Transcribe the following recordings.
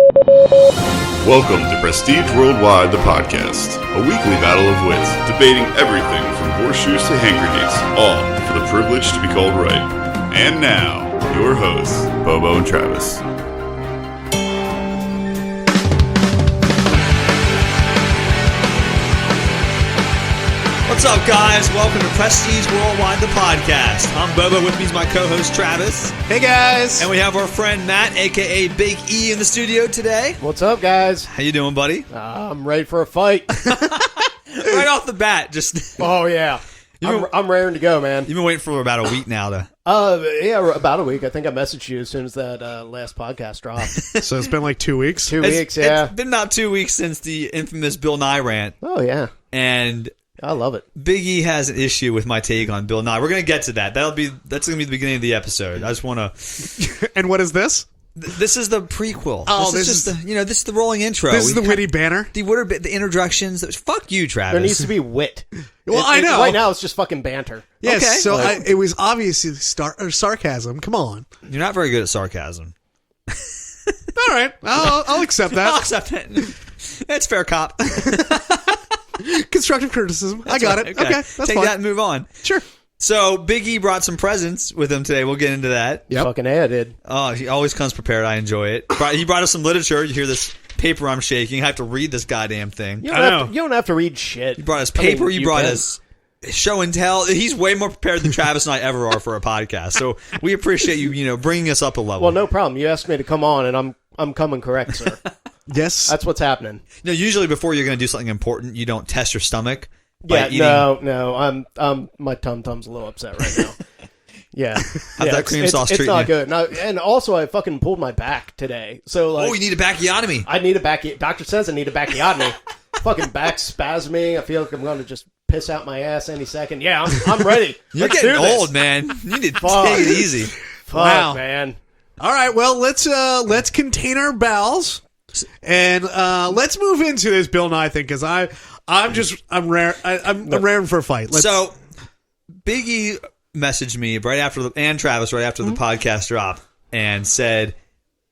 Welcome to Prestige Worldwide, the podcast, a weekly battle of wits, debating everything from horseshoes to hand grenades, all for the privilege to be called right. And now, your hosts, Bobo and Travis. What's up, guys? Welcome to Prestige Worldwide, the podcast. I'm Bobo. With me is my co-host, Travis. Hey, guys. And we have our friend, Matt, a.k.a. Big E, in the studio today. What's up, guys? How you doing, buddy? I'm ready for a fight. Right off the bat, just... Oh, yeah. I'm raring to go, man. You've been waiting for about a week now to... Yeah, about a week. I think I messaged you as soon as that last podcast dropped. So it's been like 2 weeks? 2 weeks, yeah. It's been about 2 weeks since the infamous Bill Nye rant. Oh, yeah. And... I love it. Big E has an issue with my take on Bill Nye. We're going to get to that. That's going to be the beginning of the episode. I just want to... And what is this? This is the prequel. Oh, this is just this is the rolling intro. This is the witty banner? The introductions. Fuck you, Travis. There needs to be wit. Well, I know. Right now, it's just fucking banter. Yes, okay. So it was obviously sarcasm. Come on. You're not very good at sarcasm. All right. I'll accept that. I'll accept it. It's fair, cop. Constructive criticism. I got it. Okay. That's Take fine. that and move on. Sure. So, Big E brought some presents with him today. We'll get into that. Yep. Fucking A, I did. Oh, he always comes prepared. I enjoy it. He brought us some literature. You hear this paper I'm shaking. I have to read this goddamn thing. You don't have to read shit. He brought us paper. You brought us show and tell. He's way more prepared than Travis and I ever are for a podcast. So, we appreciate you, bringing us up a level. Well, no problem. You asked me to come on, and I'm coming correct, sir. Yes. That's what's happening. Usually before you're going to do something important, you don't test your stomach. Yeah, eating. no. My tum's a little upset right now. Yeah. How's that cream sauce It's treating not you? good. No, and also, I fucking pulled my back today. So, like, You need a bacchiotomy. I need a doctor says I need a bacchiotomy. Fucking back spasming. I feel like I'm going to just piss out my ass any second. Yeah, I'm ready. You're Let's getting do this. old, man. You need to Fuck. take it easy. Fuck, Wow. man. All right. Well, let's contain our bowels and let's move into this Bill Nye thing because I'm raring for a fight. So, Big E messaged me and Travis right after the podcast dropped and said,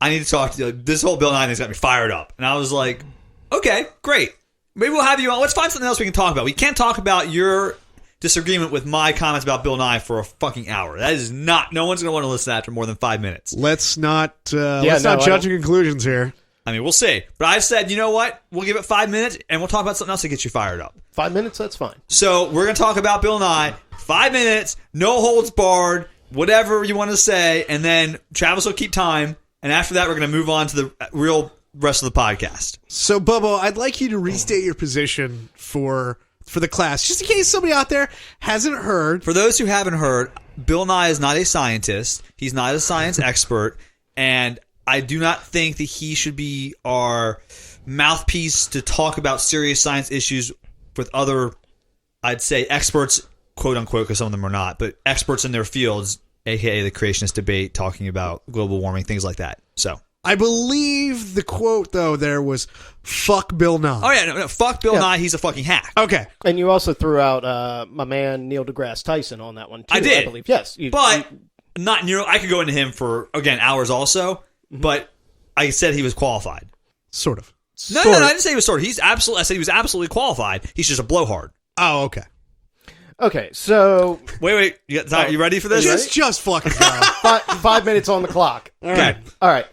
I need to talk to you. This whole Bill Nye thing's got me fired up. And I was like, okay, great. Maybe we'll have you on. Let's find something else we can talk about. We can't talk about your disagreement with my comments about Bill Nye for a fucking hour. That is not, no one's going to want to listen to that for more than 5 minutes. Let's not judge the conclusions here. I mean, we'll see. But I said, you know what? We'll give it 5 minutes, and we'll talk about something else to get you fired up. 5 minutes, that's fine. So we're going to talk about Bill Nye. 5 minutes, no holds barred, whatever you want to say, and then Travis will keep time, and after that, we're going to move on to the real rest of the podcast. So, Bobo, I'd like you to restate your position for the class, just in case somebody out there hasn't heard. For those who haven't heard, Bill Nye is not a scientist. He's not a science expert, and I do not think that he should be our mouthpiece to talk about serious science issues with other, I'd say, experts, quote unquote, because some of them are not, but experts in their fields, aka the creationist debate, talking about global warming, things like that. So I believe the quote, though, there was, fuck Bill Nye. Oh, yeah, no, fuck Bill Nye. He's a fucking hack. Okay. And you also threw out my man Neil deGrasse Tyson on that one, too. I did. I believe. Yes. Not Neil. I could go into him for, again, hours also, but I said he was qualified. Sort of. No, I didn't say he was sort of. I said he was absolutely qualified. He's just a blowhard. Oh, okay. Okay, so... Wait. You ready for this? Just fucking go. 5 minutes on the clock. Okay. All right.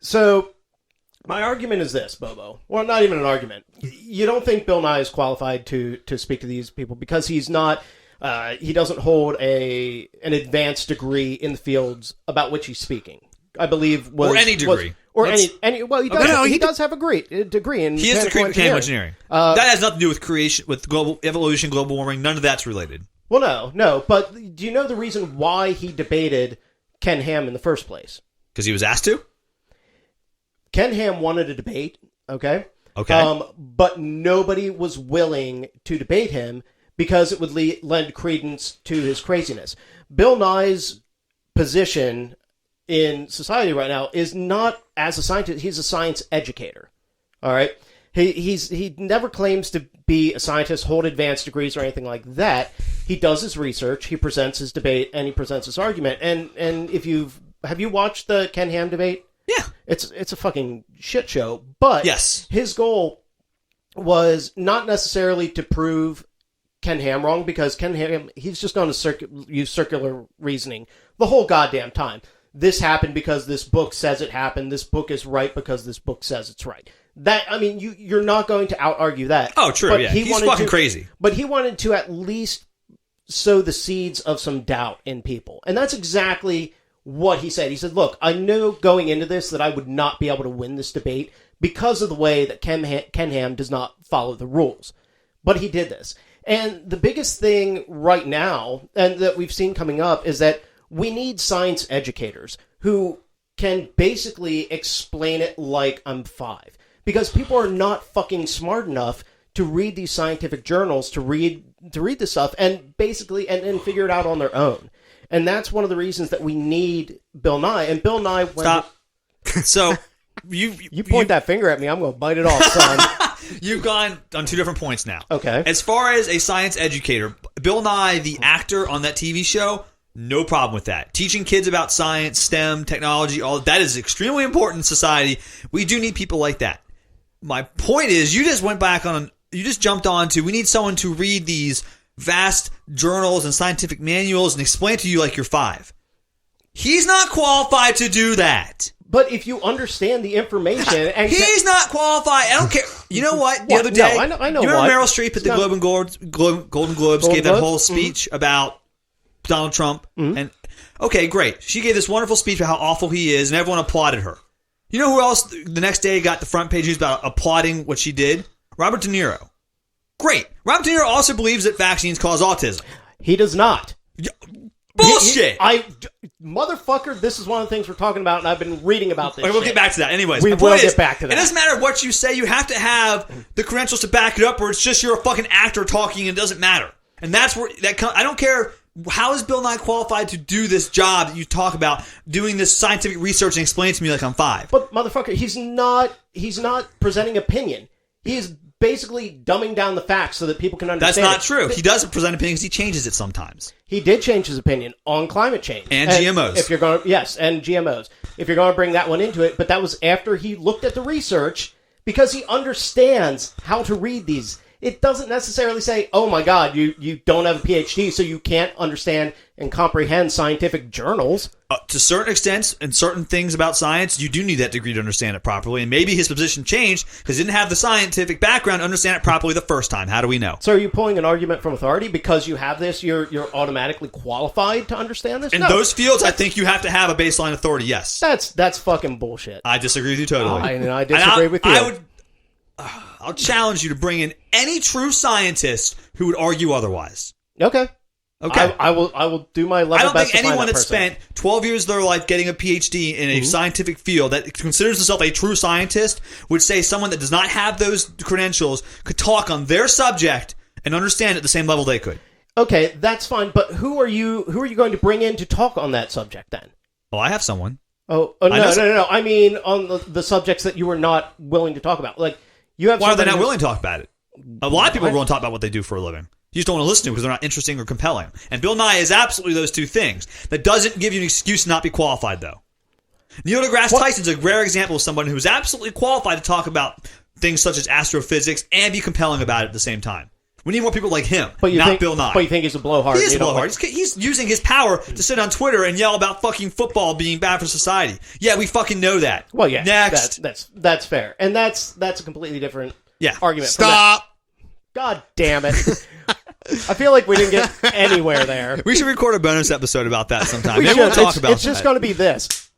So, my argument is this, Bobo. Well, not even an argument. You don't think Bill Nye is qualified to speak to these people because he's not... he doesn't hold an advanced degree in the fields about which he's speaking. I believe was... Or any degree. Any well, he does, he does have a degree in he is a degree in mechanical engineering. That has nothing to do with creation, with global evolution, global warming. None of that's related. Well, no. But do you know the reason why he debated Ken Ham in the first place? Because he was asked to? Ken Ham wanted a debate, okay? Okay. But nobody was willing to debate him because it would lend credence to his craziness. Bill Nye's position in society right now is not as a scientist. He's a science educator. All right. He never claims to be a scientist, hold advanced degrees or anything like that. He does his research, he presents his debate, and he presents his argument. And have you watched the Ken Ham debate? Yeah. It's a fucking shit show. But Yes. his goal was not necessarily to prove Ken Ham wrong, because Ken Ham, he's just going to use circular reasoning the whole goddamn time. This happened because this book says it happened. This book is right because this book says it's right. That, I mean, you're not going to out-argue that. Oh, true, But yeah. He's fucking crazy. But he wanted to at least sow the seeds of some doubt in people. And that's exactly what he said. He said, look, I knew going into this that I would not be able to win this debate because of the way that Ken Ham does not follow the rules. But he did this. And the biggest thing right now, and that we've seen coming up, is that we need science educators who can basically explain it like I'm 5. Because people are not fucking smart enough to read these scientific journals, to read this stuff, and basically and figure it out on their own. And that's one of the reasons that we need Bill Nye. And Bill Nye... Stop. So, you point that finger at me, I'm going to bite it off, son. You've gone on 2 different points now. Okay. As far as a science educator, Bill Nye, the actor on that TV show, no problem with that. Teaching kids about science, STEM, technology, all that is extremely important in society. We do need people like that. My point is, you just jumped on to, we need someone to read these vast journals and scientific manuals and explain to you like you're 5. He's not qualified to do that. But if you understand the information... and He's not qualified. I don't care. You know what? The other day... No, I know you remember what? Meryl Streep at the Golden Globes gave that whole speech about Donald Trump? And okay, great. She gave this wonderful speech about how awful he is, and everyone applauded her. You know who else the next day got the front page news about applauding what she did? Robert De Niro. Great. Robert De Niro also believes that vaccines cause autism. He does not. Bullshit! Motherfucker, this is one of the things we're talking about, and I've been reading about this. Okay, we'll get back to that. Anyways, we my will point get is, back to that. It doesn't matter what you say. You have to have the credentials to back it up, or it's just you're a fucking actor talking and it doesn't matter. And that's where I don't care. How is Bill Nye qualified to do this job that you talk about, doing this scientific research and explain it to me like I'm 5? But motherfucker, he's not presenting opinion. He's basically dumbing down the facts so that people can understand. That's not true. He doesn't present opinions. He changes it sometimes. He did change his opinion on climate change and GMOs. If you're going, yes, and GMOs. If you're going to bring that one into it, but that was after he looked at the research, because he understands how to read these. It doesn't necessarily say, oh my God, you don't have a PhD, so you can't understand and comprehend scientific journals. To certain extents and certain things about science, you do need that degree to understand it properly. And maybe his position changed because he didn't have the scientific background to understand it properly the first time. How do we know? So are you pulling an argument from authority? Because you have this, you're automatically qualified to understand this? In those fields, I think you have to have a baseline authority, yes. That's fucking bullshit. I disagree with you totally. I disagree with you. I'll challenge you to bring in any true scientist who would argue otherwise. Okay. I will do my level best. I don't think to find anyone that that spent 12 years of their life getting a PhD in a scientific field that considers himself a true scientist would say someone that does not have those credentials could talk on their subject and understand it at the same level they could. Okay, that's fine. But who are you going to bring in to talk on that subject then? Well, I have someone. No. I mean, on the subjects that you were not willing to talk about. Like, you have. Why are they not willing to talk about it? A lot of people are willing to talk about what they do for a living. You just don't want to listen to them because they're not interesting or compelling. And Bill Nye is absolutely those two things. That doesn't give you an excuse to not be qualified, though. Neil deGrasse Tyson's a rare example of someone who's absolutely qualified to talk about things such as astrophysics and be compelling about it at the same time. We need more people like him, Bill Nye. But you think he's a blowhard? He is a blowhard. He's using his power to sit on Twitter and yell about fucking football being bad for society. Yeah, we fucking know that. Well, yeah. Next. That's fair. And that's a completely different argument. Stop. God damn it. I feel like we didn't get anywhere there. We should record a bonus episode about that sometime. Maybe we'll talk about It's just going to be this.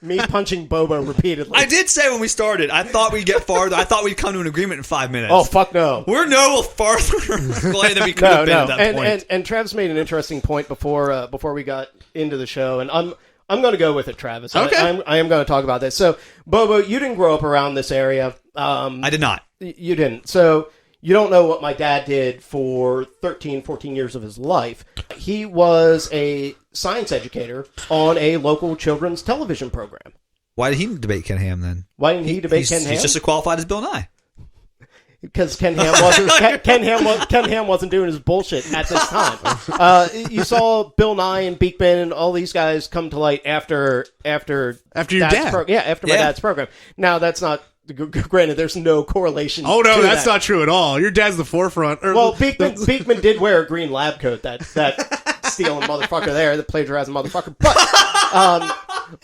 Me punching Bobo repeatedly. I did say when we started, I thought we'd get farther. I thought we'd come to an agreement in 5 minutes. Oh, fuck no. We're no farther away than we could have been at that point. And Travis made an interesting point before we got into the show, and I'm going to go with it, Travis. Okay. I am going to talk about this. So, Bobo, you didn't grow up around this area. I did not. You didn't. So, you don't know what my dad did for 13, 14 years of his life. He was a science educator on a local children's television program. Why did he debate Ken Ham then? Why didn't he debate Ken Ham? He's just as qualified as Bill Nye. because Ken Ham wasn't doing his bullshit at this time. You saw Bill Nye and Beekman and all these guys come to light after your Dad's dad. after my dad's program. Now that's not. Granted, there's no correlation. Oh no, to that's that. not true at all. Your dad's the forefront. Well, Beekman did wear a green lab coat. That stealing motherfucker there, the plagiarizing motherfucker.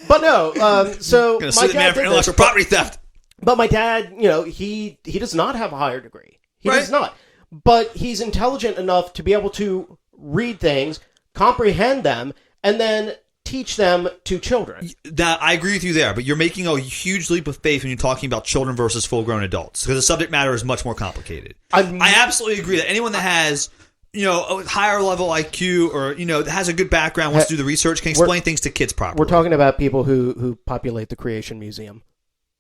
But no. So Gonna my sue the man dad for did intellectual this, property theft. but my dad, he does not have a higher degree. He does not. But he's intelligent enough to be able to read things, comprehend them, and then teach them to children. That I agree with you there, but you're making a huge leap of faith when you're talking about children versus full-grown adults, because the subject matter is much more complicated. I absolutely agree that anyone that has a higher level IQ or that has a good background, wants to do the research, can explain things to kids properly. We're talking about people who populate the Creation Museum.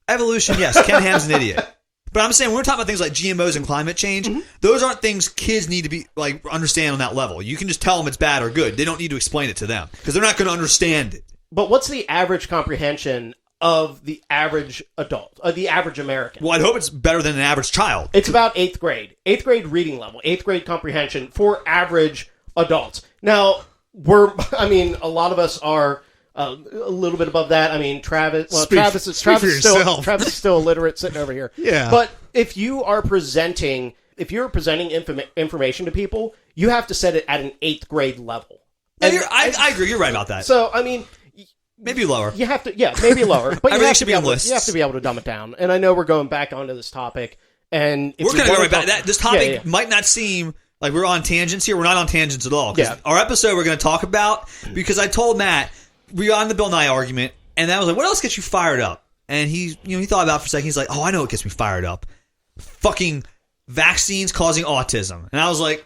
Evolution, yes. Ken Ham's an idiot. But I'm saying when we're talking about things like GMOs and climate change, those aren't things kids need to be understand on that level. You can just tell them it's bad or good. They don't need to explain it to them because they're not going to understand it. But what's the average comprehension of the average adult, the average American? Well, I'd hope it's better than an average child. It's about 8th grade. 8th grade reading level. 8th grade comprehension for average adults. Now, a lot of us are a little bit above that. I mean, Travis is still illiterate sitting over here. Yeah. But if you are presenting information to people, you have to set it at an 8th grade level. And I agree. You're right about that. So, I mean, maybe lower. You have to, maybe lower. But Everything should be on you lists. have to be able to dumb it down. And I know we're going back onto this topic, and if we're going to go right back. talk, This topic might not seem like we're on tangents here. We're not on tangents at all. Yeah. Our episode we're going to talk about, because I told Matt we got on the Bill Nye argument, and I was like, "What else gets you fired up?" And he thought about it for a second. He's like, "Oh, I know what gets me fired up. Fucking vaccines causing autism." And I was like,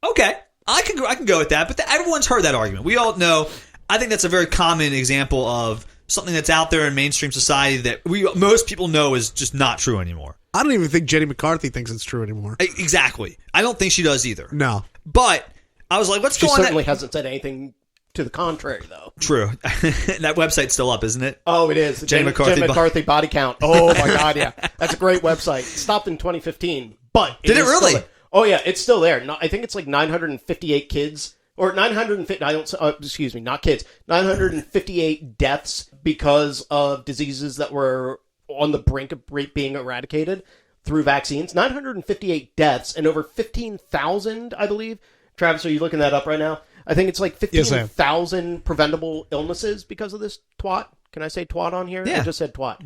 "Okay, I can go with that." But everyone's heard that argument. We all know. I think that's a very common example of something that's out there in mainstream society that most people know is just not true anymore. I don't even think Jenny McCarthy thinks it's true anymore. Exactly. I don't think she does either. No. But I was like, let's She go on certainly hasn't said anything to the contrary, though. True. That website's still up, isn't it? Oh, it is. The Jenny McCarthy body count. Oh, my God, yeah. That's a great website. It stopped in 2015, but Did it really? Still, oh, yeah, it's still there. I think it's like 958 kids, or 950, excuse me, not kids, 958 deaths because of diseases that were on the brink of being eradicated through vaccines. 958 deaths and over 15,000, I believe. Travis, are you looking that up right now? I think it's like 15,000 preventable illnesses because of this twat. Can I say twat on here? Yeah. I just said twat.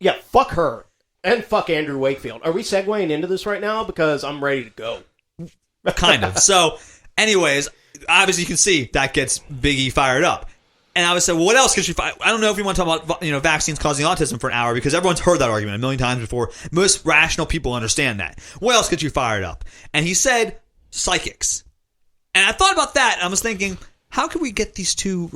Yeah, fuck her. And fuck Andrew Wakefield. Are we segueing into this right now? Because I'm ready to go. Kind of. So, anyways, obviously you can see that gets Big E fired up. And I was saying, well, what else could you find? I don't know if you want to talk about vaccines causing autism for an hour, because everyone's heard that argument a million times before. Most rational people understand that. What else could you fired up? And he said psychics. And I thought about that. And I was thinking, how can we get these two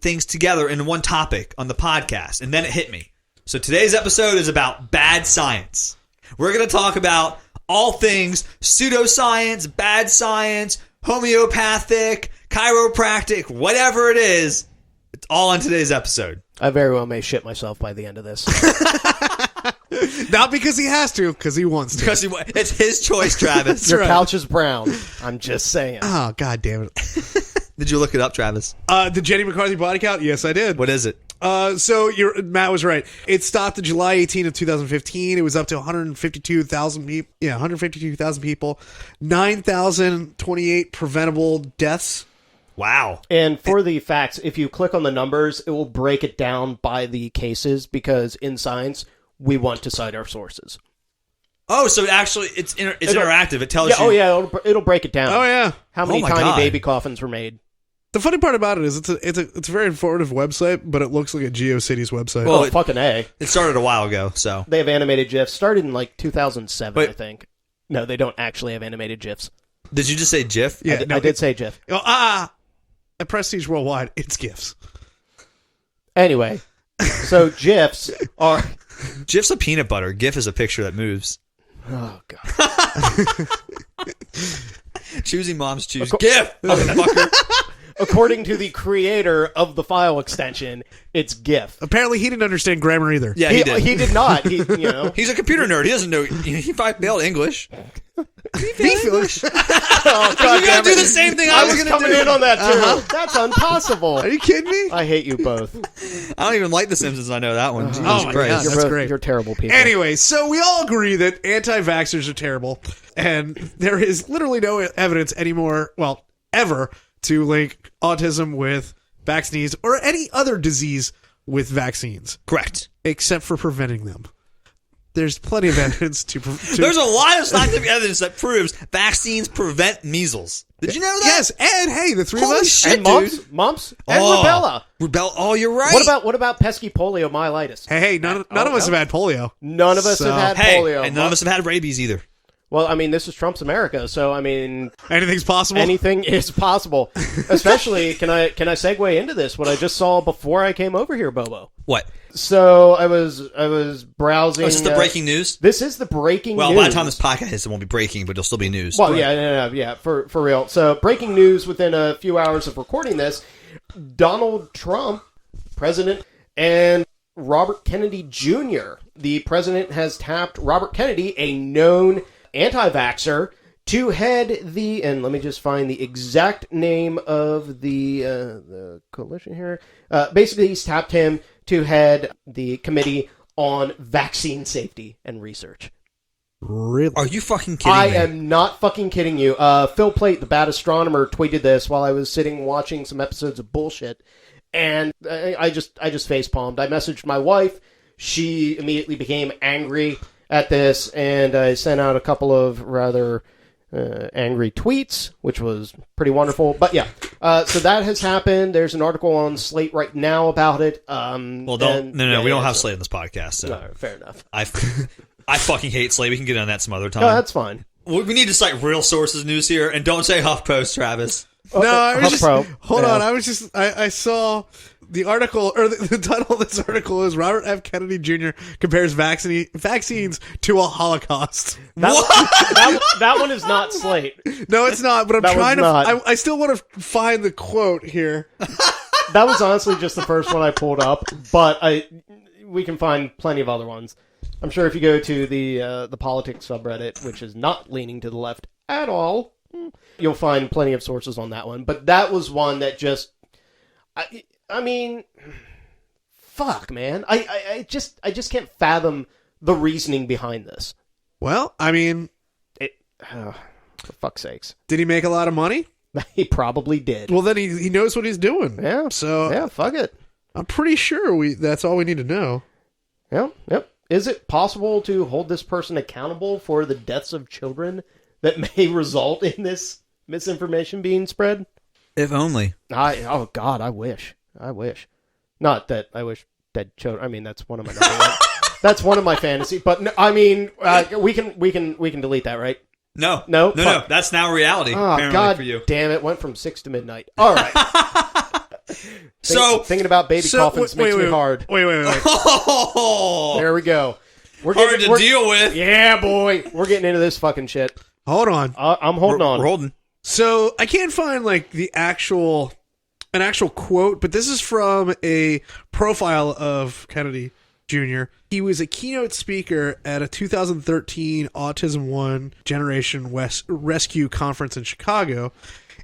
things together in one topic on the podcast? And then it hit me. So today's episode is about bad science. We're going to talk about all things pseudoscience, bad science, homeopathic, chiropractic, whatever it is. It's all on today's episode. I very well may shit myself by the end of this. Not because he has to, because he wants to. Because it's his choice, Travis. Your couch is brown. I'm just saying. Oh, God damn it. Did you look it up, Travis? The Jenny McCarthy body count? Yes, I did. What is it? So Matt was right. It stopped in July 18 of 2015. It was up to 152,000 people. Yeah, 152,000 people. 9,028 preventable deaths. Wow. And for the facts, if you click on the numbers, it will break it down by the cases, because in science, we want to cite our sources. Oh, so actually it's interactive. It tells you. Oh, yeah, it'll break it down. Oh, yeah. How many tiny God. baby coffins were made. The funny part about it is it's a very informative website, but it looks like a GeoCities website. Well, fucking A. It started a while ago, so. They have animated GIFs. Started in like 2007, I think. No, they don't actually have animated GIFs. Did you just say GIF? Yeah, I did say GIF. At Prestige Worldwide, it's GIFs. Anyway, so GIFs are... GIF's a peanut butter. GIF is a picture that moves. Oh, God. Choosing moms choose GIF. Motherfucker. according to the creator of the file extension, it's GIF. Apparently, he didn't understand grammar either. Yeah, he did. He did not. He's a computer nerd. He doesn't know. He failed English. English. Oh, God, You gotta do the same thing I I was was gonna coming do. in on that too. That's impossible. Are you kidding me? I hate you both. I don't even like The Simpsons. I know that one. Jesus Oh my Christ. God. You're That's great. You're terrible people. Anyway, so we all agree that anti-vaxxers are terrible, and there is literally no evidence anymore, well, ever, to link autism with vaccines or any other disease with vaccines, Correct. except for preventing them. There's plenty of evidence to There's a lot of scientific evidence that proves vaccines prevent measles. Did you know that? Yes, and hey, the three Holy of us. shit, and dude. mumps, and Oh. rubella. Oh, you're right. What about pesky poliomyelitis? Hey, none of us have had polio. None of us So- have had Hey, polio. and none of us have had rabies either. Well, I mean, this is Trump's America, so I mean, Anything's possible. anything is possible. Especially, can I segue into this? What I just saw before I came over here, Bobo. What? So I was browsing. Oh, is this the breaking news? This is the breaking Well, news. by the time this podcast hits, it won't be breaking, but it'll still be news. Well, yeah, for real. So, breaking news within a few hours of recording this: Donald Trump, president, and Robert Kennedy Jr. The president has tapped Robert Kennedy, a known anti-vaxxer, to head the, and let me just find the exact name of the coalition here. Basically, he's tapped him to head the Committee on Vaccine Safety and Research. Really? Are you fucking kidding I me? am not fucking kidding you. Phil Plait, the bad astronomer, tweeted this while I was sitting watching some episodes of bullshit, and I just facepalmed. I messaged my wife. She immediately became angry at this, and I sent out a couple of rather angry tweets, which was pretty wonderful. But yeah, so that has happened. There's an article on Slate right now about it. Well, we don't have Slate on this podcast, so No, fair enough. I fucking hate Slate. We can get on that some other time. No, that's fine. We need to cite real sources news here, and don't say HuffPost, Travis. No, I was just, HuffPro. hold Yeah. on. I saw the article, or the title of this article is Robert F. Kennedy Jr. compares vaccines to a Holocaust. That one is not Slate. No, it's not, but I'm That was trying to, not. I still want to find the quote here. That was honestly just the first one I pulled up, but we can find plenty of other ones. I'm sure if you go to the politics subreddit, which is not leaning to the left at all, you'll find plenty of sources on that one. But that was one that just, I mean, fuck, man. I just can't fathom the reasoning behind this. Well, I mean, For fuck's sakes. did he make a lot of money? He probably did. Well, then he knows what he's doing. Yeah. So Yeah, fuck it. I'm pretty sure that's all we need to know. Yep. Is it possible to hold this person accountable for the deaths of children that may result in this misinformation being spread? If only. Oh God, I wish. Not that I wish dead children. I mean, that's one of my number one. That's one of my fantasies. But no, I mean, we can delete that, right? No. No? No. That's now reality, Oh apparently, God, for you. damn it! Went from 6 to midnight. All right. Thinking about baby coffins makes me hard. Wait. Oh, There we go. hard to deal with. Yeah, boy. We're getting into this fucking shit. Hold on. I'm holding on. We're holding. So I can't find like an actual quote, but this is from a profile of Kennedy Jr. He was a keynote speaker at a 2013 Autism One Generation Rescue Conference in Chicago,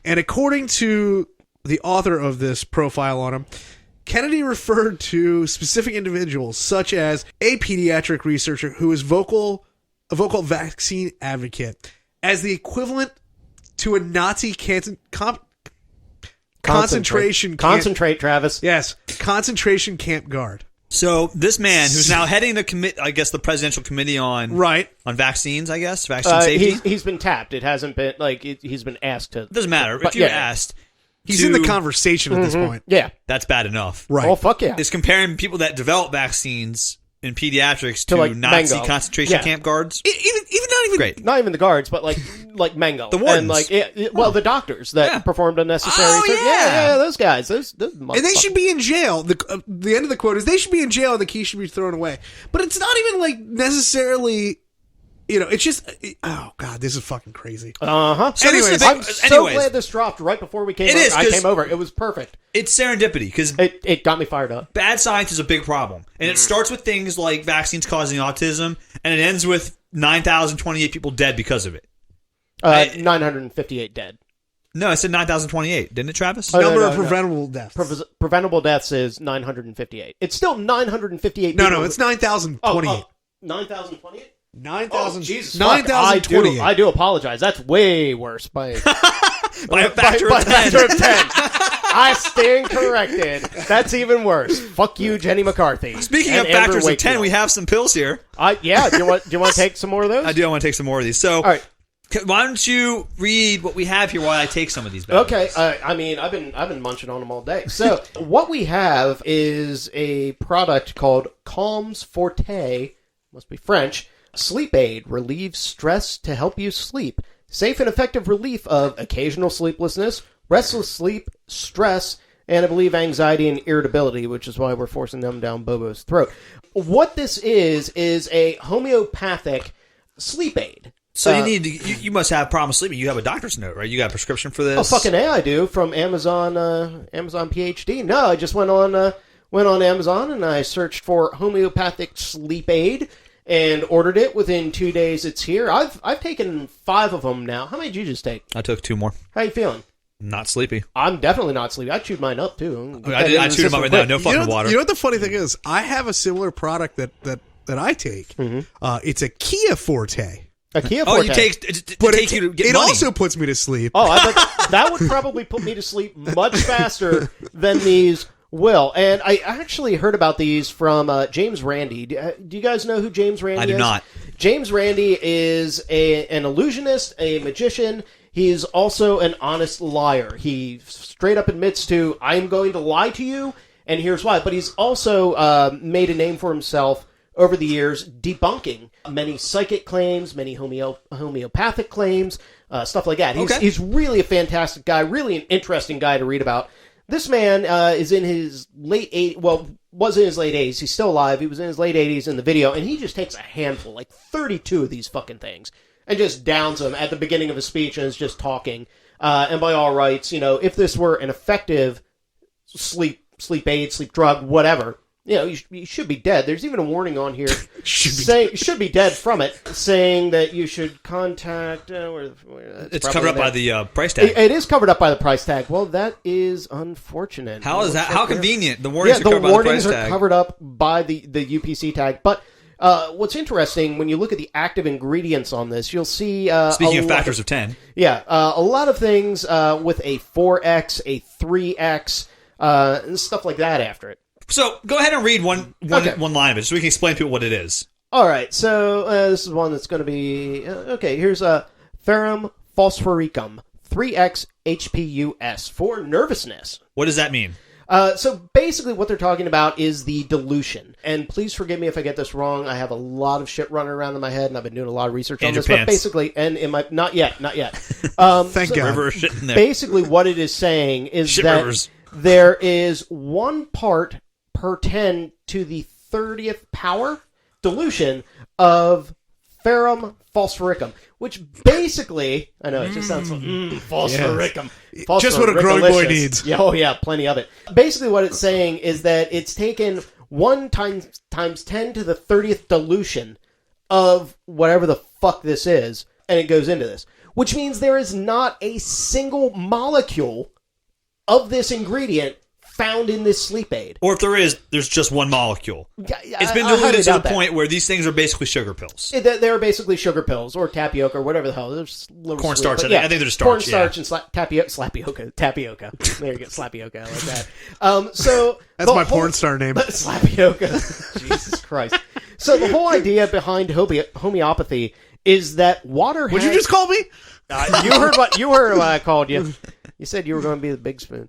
and according to the author of this profile on him, Kennedy referred to specific individuals such as a pediatric researcher who is a vocal vaccine advocate as the equivalent to a Nazi concentration camp. Concentrate, Travis. Yes, concentration camp guard. So this man, who's now heading the presidential committee on Right. on vaccines, vaccine safety. He's been tapped. It hasn't been like he's been asked to. Doesn't matter. But If you're yeah. asked, He's in the conversation at this point. Yeah. that's bad enough. Right. Oh fuck yeah. Is comparing people that develop vaccines in pediatrics To, to like, Nazi Mango. concentration Yeah. camp guards. Even Great. Not even the guards, but like Mango. The wardens. And like the doctors that performed unnecessary. Oh, yeah. those guys. Those and they should be in jail. The end of the quote is they should be in jail and the key should be thrown away. But it's not even like necessarily it's just, oh God, this is fucking crazy. Uh-huh. So this is Anyways, the big- I'm so glad this dropped right before we came It over. is, I 'cause- came over. It was perfect. It's serendipity because It got me fired up. bad science is a big problem. And it starts with things like vaccines causing autism, and it ends with 9,028 people dead because of it. 958 dead. No, I said 9,028, didn't it, Travis? Number no, of no. preventable deaths. Preventable deaths is 958. It's still 958 No, people. it's 9,028. 9,028? 9,000. Oh, Jesus. fuck. 9,028. I do apologize. That's way worse by By a factor by of a 10. factor of 10. I stand corrected. That's even worse. Fuck you, Jenny McCarthy. Speaking And of factors Amber of 10, Wakefield. we have some pills here. Yeah. Do you want to take some more of those? I do. I want to take some more of these. So, All right. why don't you read what we have here while I take some of these bad Okay, boys? I mean, I've been munching on them all day. So what we have is a product called Calms Forte, must be French, sleep aid, relieves stress to help you sleep. Safe and effective relief of occasional sleeplessness, restless sleep, stress, and I believe anxiety and irritability, which is why we're forcing them down Bobo's throat. What this is a homeopathic sleep aid. So you must have problems sleeping. You have a doctor's note, right? You got a prescription for this? Oh, fucking A, I do, from Amazon PhD. No, I just went on Amazon and I searched for homeopathic sleep aid and ordered it. Within 2 days, it's here. I've taken 5 of them now. How many did you just take? I took 2 more. How you feeling? Not sleepy. I'm definitely not sleepy. I chewed mine up, too. I chewed them up right now. No fucking water. You know what the funny thing is? I have a similar product that I take. It's a Kia Forte. A Kia Oh, Forte. you take to But take you to get it money. also puts me to sleep. Oh, I bet that would probably put me to sleep much faster than these will. And I actually heard about these from James Randi. Do you guys know who James Randi is? I do not. James Randi is an illusionist, a magician. He's also an honest liar. He straight up admits to, I'm going to lie to you, and here's why. But he's also made a name for himself over the years, debunking many psychic claims, many homeopathic claims, stuff like that. He's really a fantastic guy, really an interesting guy to read about. This man is in his late 80s, well, was in his late 80s. He's still alive. He was in his late 80s in the video, and he just takes a handful, like 32 of these fucking things, and just downs them at the beginning of his speech and is just talking. And by all rights, if this were an effective sleep aid, sleep drug, whatever, you should be dead. There's even a warning on here saying you should be dead from it, saying that you should contact. It's covered up by the price tag. It is covered up by the price tag. Well, that is unfortunate. How is that? How convenient? The warnings are covered by the warnings price are tag. covered up by the UPC tag. But what's interesting, when you look at the active ingredients on this, you'll see. Speaking of factors of 10. Yeah, a lot of things with a 4x, a 3x, and stuff like that after it. So go ahead and read one Okay. line of it so we can explain to people what it is. All right, so this is one that's going to be... okay, here's Ferrum phosphoricum, 3x HPUS, for nervousness. What does that mean? So basically what they're talking about is the dilution. And please forgive me if I get this wrong. I have a lot of shit running around in my head, and I've been doing a lot of research on And your this. But pants. basically, and in my... Not yet. Thank God. River shit in there. Basically what it is saying is Shit that rivers. there is 1 part per 10 to the 30th power dilution of ferrum phosphoricum, which basically, I know it just sounds like phosphoricum. Yes. Just what a growing boy Phosphoricalicious. needs. Yeah, oh yeah, plenty of it. Basically what it's saying is that it's taken 1 times 10 to the 30th dilution of whatever the fuck this is, and it goes into this. Which means there is not a single molecule of this ingredient found in this sleep aid. Or if there is, there's just one molecule. It's been I highly diluted to the doubt that. point where these things are basically sugar pills. They're basically sugar pills or tapioca or whatever the hell. They're just a little Cornstarch, sweet, I but think they're just starch, Cornstarch and tapioca. There you go, slapioca. I like that. So That's the my whole- porn star name. Slapioca. Jesus Christ. So the whole idea behind homeopathy is that water has... Would you just call me? you heard what I called you. You said you were going to be the big spoon.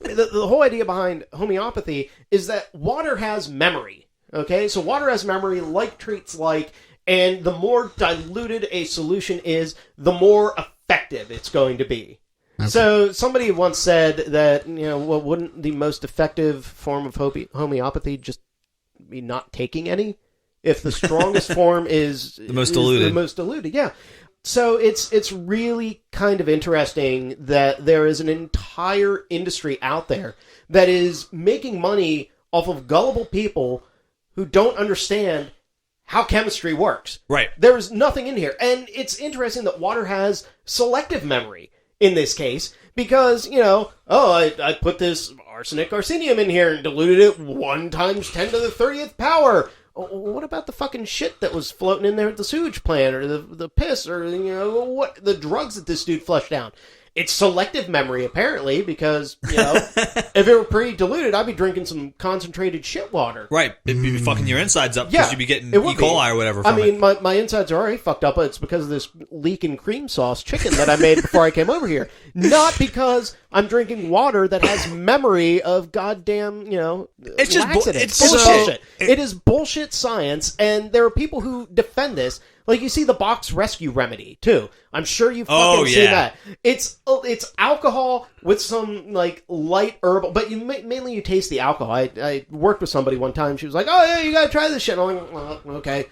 The whole idea behind homeopathy is that water has memory. Okay, so water has memory, like treats like, and the more diluted a solution is, the more effective it's going to be. Okay. So somebody once said that, well, wouldn't the most effective form of homeopathy just be not taking any? if the strongest form is the most diluted. The most diluted, yeah. So it's really kind of interesting that there is an entire industry out there that is making money off of gullible people who don't understand how chemistry works. Right. There's nothing in here. And it's interesting that water has selective memory in this case because, I put this arsenic arsenium in here and diluted it 1 times 10 to the 30th power. What about the fucking shit that was floating in there at the sewage plant or the piss or, what the drugs that this dude flushed down? It's selective memory, apparently, because, if it were pretty diluted, I'd be drinking some concentrated shit water. Right. It'd be fucking your insides up because you'd be getting E. coli or whatever from it. My insides are already fucked up, but it's because of this leek and cream sauce chicken that I made before I came over here. Not because I'm drinking water that has memory of goddamn, it's just it's bullshit. It is bullshit science, and there are people who defend this. Like, you see the box rescue remedy, too. I'm sure you've fucking seen that. It's alcohol with some, light herbal... But mainly you taste the alcohol. I worked with somebody one time. She was like, oh, yeah, you gotta try this shit. I'm like, well, okay.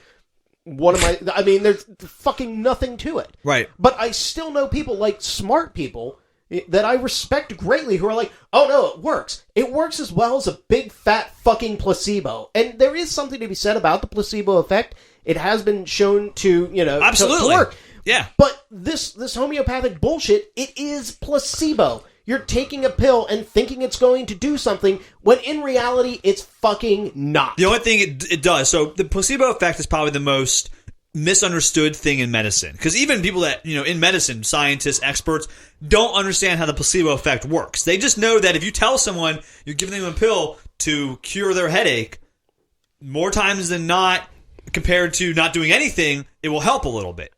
What am I... I mean, there's fucking nothing to it. Right. But I still know people, smart people, that I respect greatly who are like, oh, no, it works. It works as well as a big, fat fucking placebo. And there is something to be said about the placebo effect. It has been shown to, absolutely to work. Yeah. But this homeopathic bullshit, it is placebo. You're taking a pill and thinking it's going to do something when in reality it's fucking not. The only thing it does, so the placebo effect is probably the most misunderstood thing in medicine. Because even people that, in medicine, scientists, experts, don't understand how the placebo effect works. They just know that if you tell someone you're giving them a pill to cure their headache, more times than not, compared to not doing anything, it will help a little bit.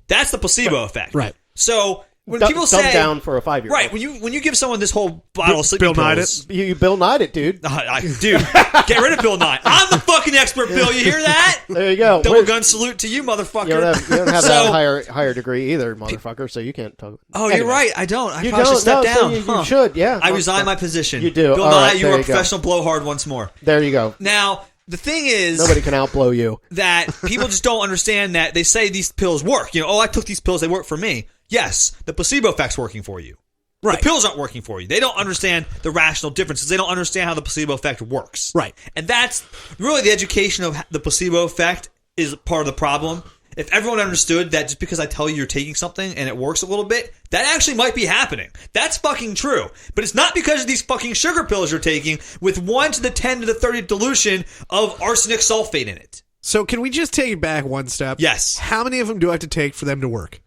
That's the placebo effect. Right. So when people say thumb down for a 5-year-old. Right, when you give someone this whole bottle of sleeping Bill Nye pills, it. You Bill Nye it, dude. Dude, get rid of Bill Nye. I'm the fucking expert, Bill. You hear that? There you go. Double gun salute to you, motherfucker. You don't have that higher degree either, motherfucker. So you can't talk. Oh, Anyway. you're right. I don't. I You probably should don't. step No, down. so you should. Yeah. I resign my position. You do. Bill All Nye, right, you there are a you go. professional blowhard once more. There you go. Now, the thing is, Nobody can outblow you. that people just don't understand that they say these pills work. I took these pills, they work for me. Yes, the placebo effect's working for you. Right. The pills aren't working for you. They don't understand the rational differences. They don't understand how the placebo effect works. Right. And that's really the education of the placebo effect is part of the problem. If everyone understood that just because I tell you you're taking something and it works a little bit, that actually might be happening. That's fucking true. But it's not because of these fucking sugar pills you're taking with 1 to the 10 to the 30 dilution of arsenic sulfate in it. So can we just take it back one step? Yes. How many of them do I have to take for them to work?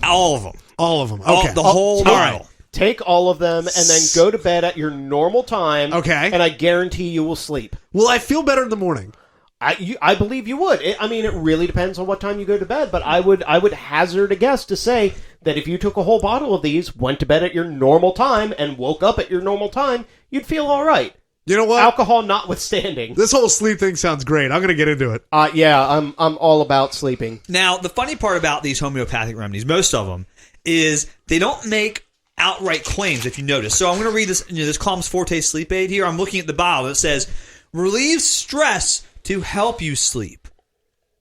All of them. All of them. Okay. The whole bottle. Take all of them and then go to bed at your normal time. Okay. And I guarantee you will sleep. Will I feel better in the morning? I believe you would. It really depends on what time you go to bed, but I would hazard a guess to say that if you took a whole bottle of these, went to bed at your normal time, and woke up at your normal time, you'd feel all right. You know what? Alcohol notwithstanding. This whole sleep thing sounds great. I'm going to get into it. Yeah, I'm all about sleeping. Now, the funny part about these homeopathic remedies, most of them, is they don't make outright claims, if you notice. So I'm going to read this, this Calms Forte sleep aid here. I'm looking at the bottle. It says, relieves stress to help you sleep.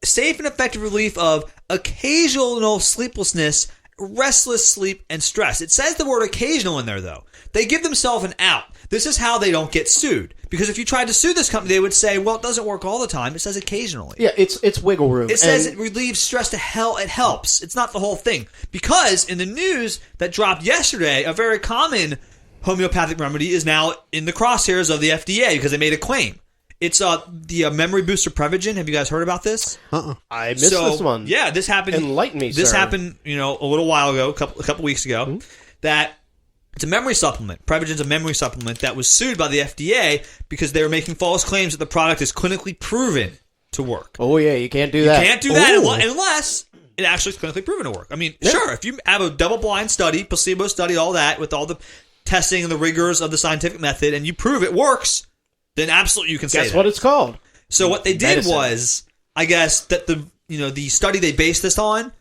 Safe and effective relief of occasional sleeplessness, restless sleep, and stress. It says the word occasional in there, though. They give themselves an out. This is how they don't get sued. Because if you tried to sue this company, they would say, well, it doesn't work all the time. It says occasionally. Yeah, it's wiggle room. It says it relieves stress to hell. It helps. It's not the whole thing. Because in the news that dropped yesterday, a very common homeopathic remedy is now in the crosshairs of the FDA because they made a claim. It's the memory booster Friggen. Have you guys heard about this? I missed this one. Yeah, this happened. Enlighten me, This sir. happened, a little while ago, a couple weeks ago. Mm-hmm. That it's a memory supplement. Friggen's a memory supplement that was sued by the FDA because they were making false claims that the product is clinically proven to work. Oh yeah, you can't do that. You can't do that Ooh. unless it actually is clinically proven to work. I mean, sure, if you have a double-blind study, placebo study, all that, with all the testing and the rigors of the scientific method, and you prove it works, then absolutely you can say that. Guess what it's called? So what they did Medicine. was, I guess, that the study they based this on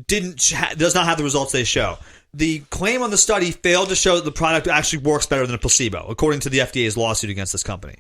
does not have the results they show. The claim on the study failed to show that the product actually works better than a placebo, according to the FDA's lawsuit against this company.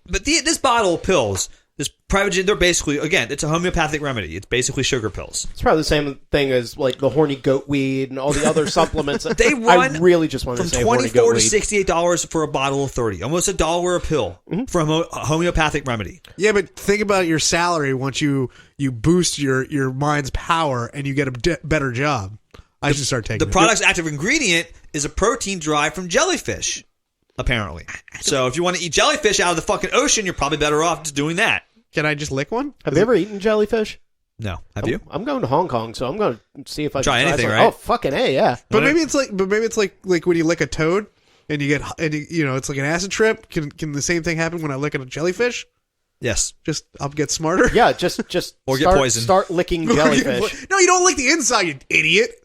But this bottle of pills, This Privagen, they're basically, again, it's a homeopathic remedy. It's basically sugar pills. It's probably the same thing as like the horny goat weed and all the other supplements. They run I really just want to from say horny goat $24 weed. to $68 for a bottle of 30. Almost $1 a pill for a homeopathic remedy. Yeah, but think about your salary once you boost your mind's power and you get a better job. I should start taking The it. product's active ingredient is a protein derived from jellyfish, apparently. So if you want to eat jellyfish out of the fucking ocean, you're probably better off just doing that. Can I just lick one? Have you ever eaten jellyfish? No. Have you? I'm going to Hong Kong, so I'm going to see if I Try can anything, some. right? Oh, fucking A, yeah. But maybe it's like when you lick a toad and it's like an acid trip. Can the same thing happen when I lick a jellyfish? Yes. Just I'll get smarter. Yeah, just Or get start, poisoned. Start licking jellyfish. No, you don't lick the inside, you idiot.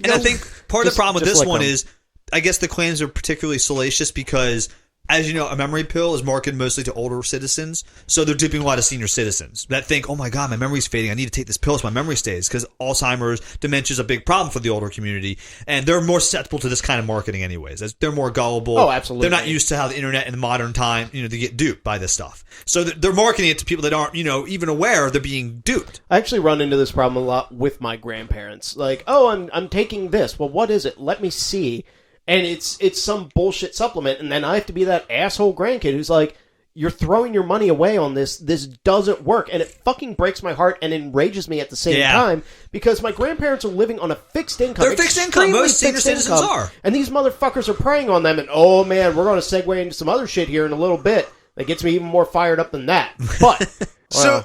And I think part of the problem with just this like one them. is, I guess the claims are particularly salacious because, as you know, a memory pill is marketed mostly to older citizens, so they're duping a lot of senior citizens that think, oh my god, my memory's fading, I need to take this pill so my memory stays, because Alzheimer's, dementia is a big problem for the older community, and they're more susceptible to this kind of marketing anyways. They're more gullible. Oh, absolutely. They're not used to how the internet in the modern time, they get duped by this stuff. So they're marketing it to people that aren't, even aware they're being duped. I actually run into this problem a lot with my grandparents. Like, oh, I'm taking this. Well, what is it? Let me see. And it's some bullshit supplement, and then I have to be that asshole grandkid who's like, you're throwing your money away on this. This doesn't work. And it fucking breaks my heart and enrages me at the same time because my grandparents are living on a fixed income. They're fixed income. Most senior citizens are. And these motherfuckers are preying on them. And, oh, man, we're going to segue into some other shit here in a little bit that gets me even more fired up than that. But... So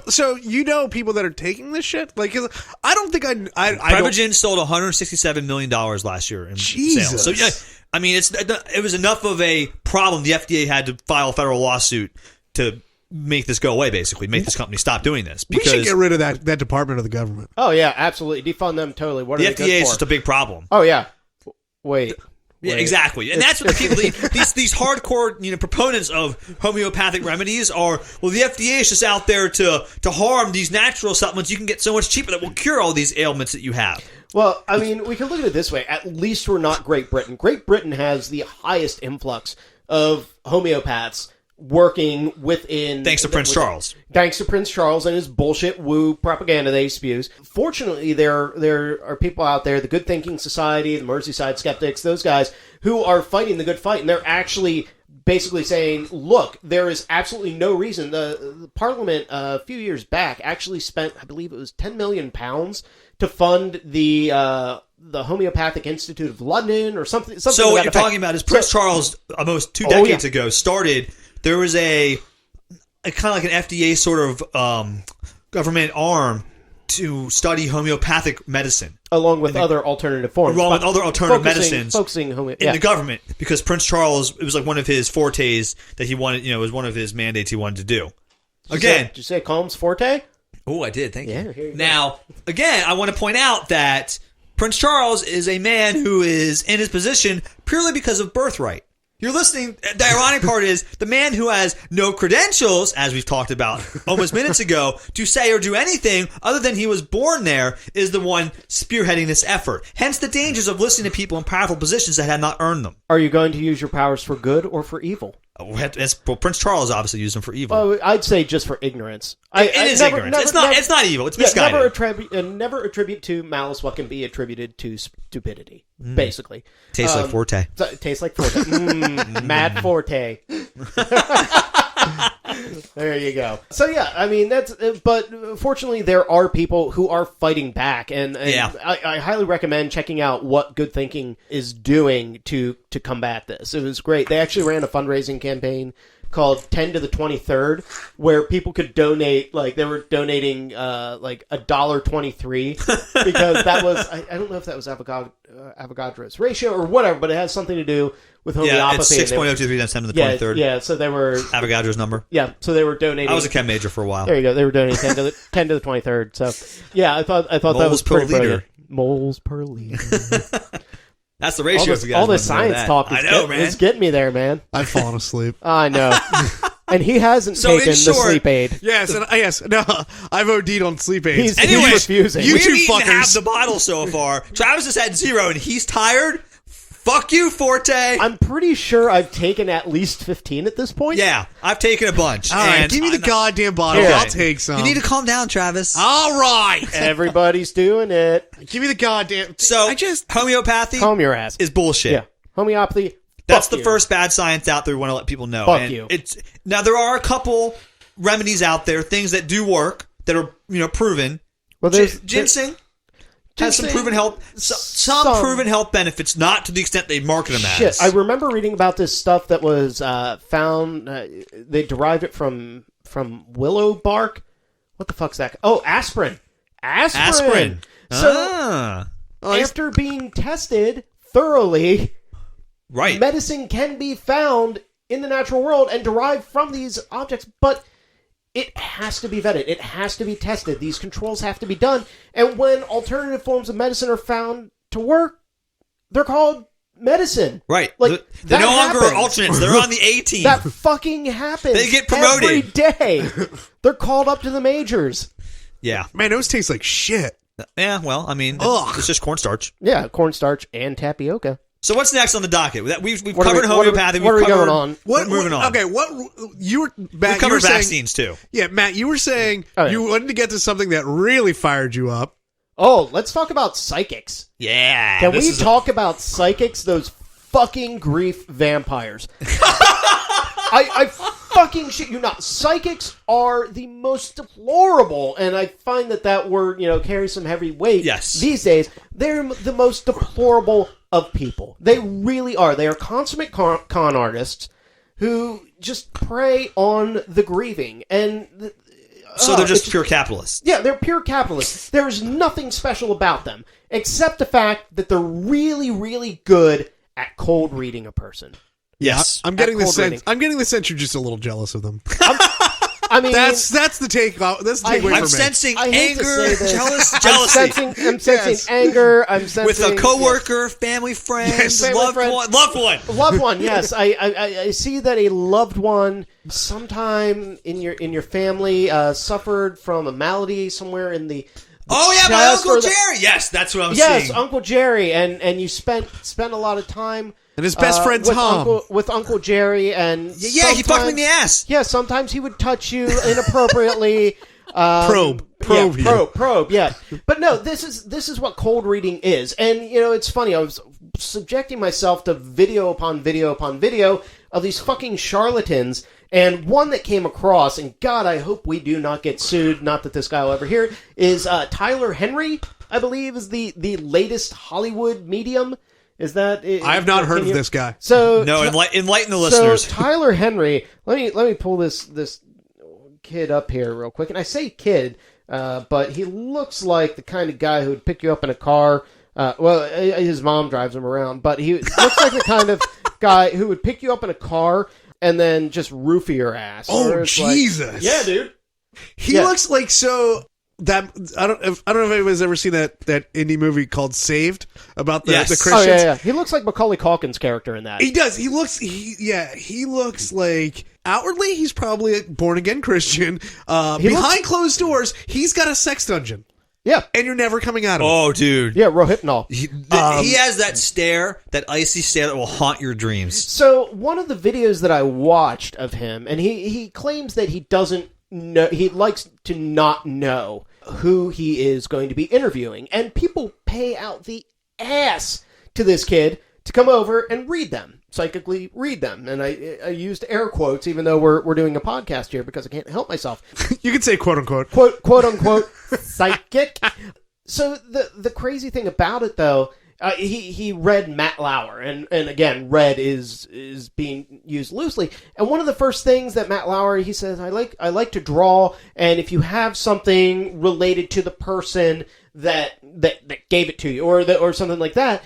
people that are taking this shit? Like, 'cause I don't think I don't. Privagen sold $167 million last year in Jesus. sales. So, yeah, I mean, it was enough of a problem. The FDA had to file a federal lawsuit to make this go away, basically, make this company stop doing this. We should get rid of that department of the government. Oh, yeah, absolutely. Defund them totally. What the are they FDA good is for? just a big problem. Oh, yeah. Wait. Yeah, exactly. And that's what the people, these hardcore proponents of homeopathic remedies are, well, the FDA is just out there to harm these natural supplements you can get so much cheaper that will cure all these ailments that you have. Well, I mean, we can look at it this way. At least we're not Great Britain. Great Britain has the highest influx of homeopaths working within... Thanks to Prince Charles. Thanks to Prince Charles and his bullshit woo propaganda that he spews. Fortunately, there are people out there, the Good Thinking Society, the Merseyside Skeptics, those guys, who are fighting the good fight, and they're actually basically saying, look, there is absolutely no reason. The Parliament, a few years back, actually spent, I believe it was £10 million to fund the Homeopathic Institute of London or something. So what you're talking about is Prince Charles, almost 2 decades ago, started... There was a kind of like an FDA sort of government arm to study homeopathic medicine. Along with other alternative forms. Along with other alternative medicines. Focusing in the government. Because Prince Charles, it was like one of his fortes that he wanted, it was one of his mandates he wanted to do. Did you say Calm's forte? Oh, I did. Thank you. Yeah, here you go. Now, again, I want to point out that Prince Charles is a man who is in his position purely because of birthright. You're listening. The ironic part is the man who has no credentials, as we've talked about almost minutes ago, to say or do anything other than he was born there is the one spearheading this effort. Hence the dangers of listening to people in powerful positions that have not earned them. Are you going to use your powers for good or for evil? Well, Prince Charles obviously used them for evil. Well, I'd say just for ignorance. It is ignorance. It's not evil. It's misguided. Never attribute to malice what can be attributed to stupidity, basically. Tastes like Forte. Tastes like Forte. Mad Forte. There you go. So yeah, I mean but fortunately there are people who are fighting back, and I highly recommend checking out what Good Thinking is doing to combat this. It was great. They actually ran a fundraising campaign called 10 to the 23rd, where people could donate, like they were donating like $1.23 because that was I don't know if that was Avogadro's ratio or whatever, but it has something to do with homeopathy. Yeah, it's 6.023 times 10 to the 23rd. Yeah, so they were Avogadro's number. Yeah, so they were donating. I was a chem major for a while. There you go. They were donating 10 to the 23rd. So yeah, I thought that was pretty brilliant. Moles per liter. That's the ratio. All this science talk is getting me there, man. I've fallen asleep. I know. And he hasn't taken the sleep aid. Yes, no, I've OD'd on sleep aids. He's refusing. You two fuckers have the bottle so far. Travis has had 0, and he's tired. Fuck you, Forte. I'm pretty sure I've taken at least 15 at this point. Yeah, I've taken a bunch. All right, and give me the goddamn bottle. Here. I'll take some. You need to calm down, Travis. All right. Everybody's doing it. Give me the goddamn. So, I just. homeopathy Calm your ass. is bullshit. Yeah. Homeopathy. That's fuck the you. first bad science out there we want to let people know. Fuck And you. Now, there are a couple remedies out there, things that do work, that are proven. Well, there's Ginseng has some Ginseng, proven health, some some. proven health benefits, not to the extent they market them Shit, as. I remember reading about this stuff that was found. They derived it from willow bark. What the fuck's that? Oh, aspirin. Aspirin. So after being tested thoroughly, Right. medicine can be found in the natural world and derived from these objects, but it has to be vetted. It has to be tested. These controls have to be done. And when alternative forms of medicine are found to work, they're called medicine. Right. Like, They're that no longer happens. alternates. They're on the A team. That fucking happens. They get promoted. every day. They're called up to the majors. Yeah. Man, those taste like shit. Yeah, well, I mean, Ugh. it's just cornstarch. Yeah, cornstarch and tapioca. So what's next on the docket? We've What are covered we- homeopathy. what are we We've covered, going on? We're moving on. Okay, what you were Matt? We've covered you were saying, vaccines too. Yeah, Matt, you were saying Oh, yeah. you wanted to get to something that really fired you up. Oh, let's talk about psychics. Yeah. Can this we is talk about psychics? Those fucking grief vampires. I fucking shit you not. Psychics are the most deplorable, and I find that word, carries some heavy weight. Yes. These days, they're the most deplorable of people. They really are. They are consummate con artists who just prey on the grieving, and So they're just it's- pure capitalists. yeah, they're pure capitalists. There's nothing special about them, except the fact that they're really, really good at cold reading a person. Yes. I'm getting the cold sense. reading. I'm getting the sense you're just a little jealous of them. I mean, That's the take. That's the I- takeaway I'm for me. sensing I hate to anger, say this. jealousy. I'm sensing Yes. anger. I'm sensing With a coworker, family friend, Yes. Family loved friend. one. Loved one. loved one. Yes, I see that a loved one sometime in your family suffered from a malady somewhere in the Oh yeah, my chest Uncle or the- Jerry. Yes, that's what I'm Yes, seeing. Uncle Jerry, and you spent a lot of time. And his best friend with Tom. with Uncle Jerry, and Yeah, he fucked me in the ass. Yeah, sometimes he would touch you inappropriately. Probe yeah, you. probe. Yeah, but no, this is what cold reading is, and it's funny. I was subjecting myself to video upon video upon video of these fucking charlatans, and one that came across, and God, I hope we do not get sued. Not that this guy will ever hear it. Is Tyler Henry? I believe is the latest Hollywood medium. Is that? I have not heard of this guy. So No, enlighten the listeners. So Tyler Henry, let me pull this kid up here real quick, and I say kid, but he looks like the kind of guy who would pick you up in a car. His mom drives him around, but he looks like the kind of guy who would pick you up in a car and then just roofie your ass. Oh, Or it's like- Jesus. yeah, dude. He Yeah. looks like that. I don't know if anybody's ever seen that indie movie called Saved about the Yes. the Oh Christians. yeah. He looks like Macaulay Culkin's character in that. He does. He looks like outwardly he's probably a born again Christian. Behind closed doors, he's got a sex dungeon, Yeah, and you're never coming out of it. Oh, dude. yeah, Rohypnol. He has that stare, that icy stare that will haunt your dreams. So one of the videos that I watched of him, and he claims that he doesn't know, he likes to not know who he is going to be interviewing, and people pay out the ass to this kid to come over and read them, psychically read them, and I used air quotes even though we're doing a podcast here because I can't help myself. You could say quote unquote. quote unquote psychic. So the crazy thing about it though, he read Matt Lauer, and again, read is being used loosely. And one of the first things that Matt Lauer, he says, I like to draw, and if you have something related to the person that gave it to you, or something like that,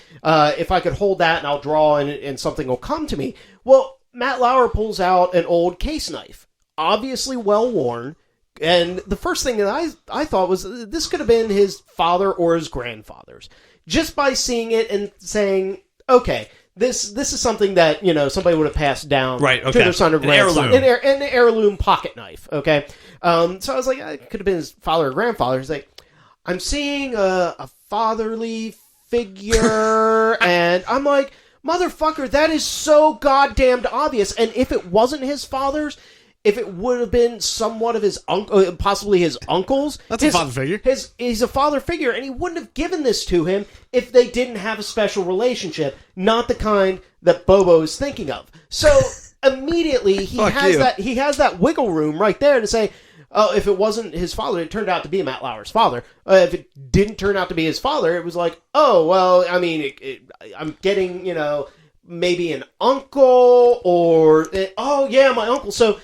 if I could hold that and I'll draw and something will come to me. Well, Matt Lauer pulls out an old case knife, obviously well worn. And the first thing that I thought was this could have been his father or his grandfather's. Just by seeing it and saying, okay, this is something that, somebody would have passed down Right, to okay. their son or An grandson. heirloom. An heirloom pocket knife, okay? So I was like, it could have been his father or grandfather. He's like, I'm seeing a fatherly figure, and I'm like, motherfucker, that is so goddamned obvious. And if it wasn't his father's, if it would have been somewhat of his uncle, possibly his uncle's. That's a father figure. He's a father figure, and he wouldn't have given this to him if they didn't have a special relationship, not the kind that Bobo is thinking of. So immediately he has that wiggle room right there to say, oh, if it wasn't his father, it turned out to be Matt Lauer's father. If it didn't turn out to be his father, it was like, oh, well, I mean, I'm getting, maybe an uncle or, oh, yeah, my uncle. So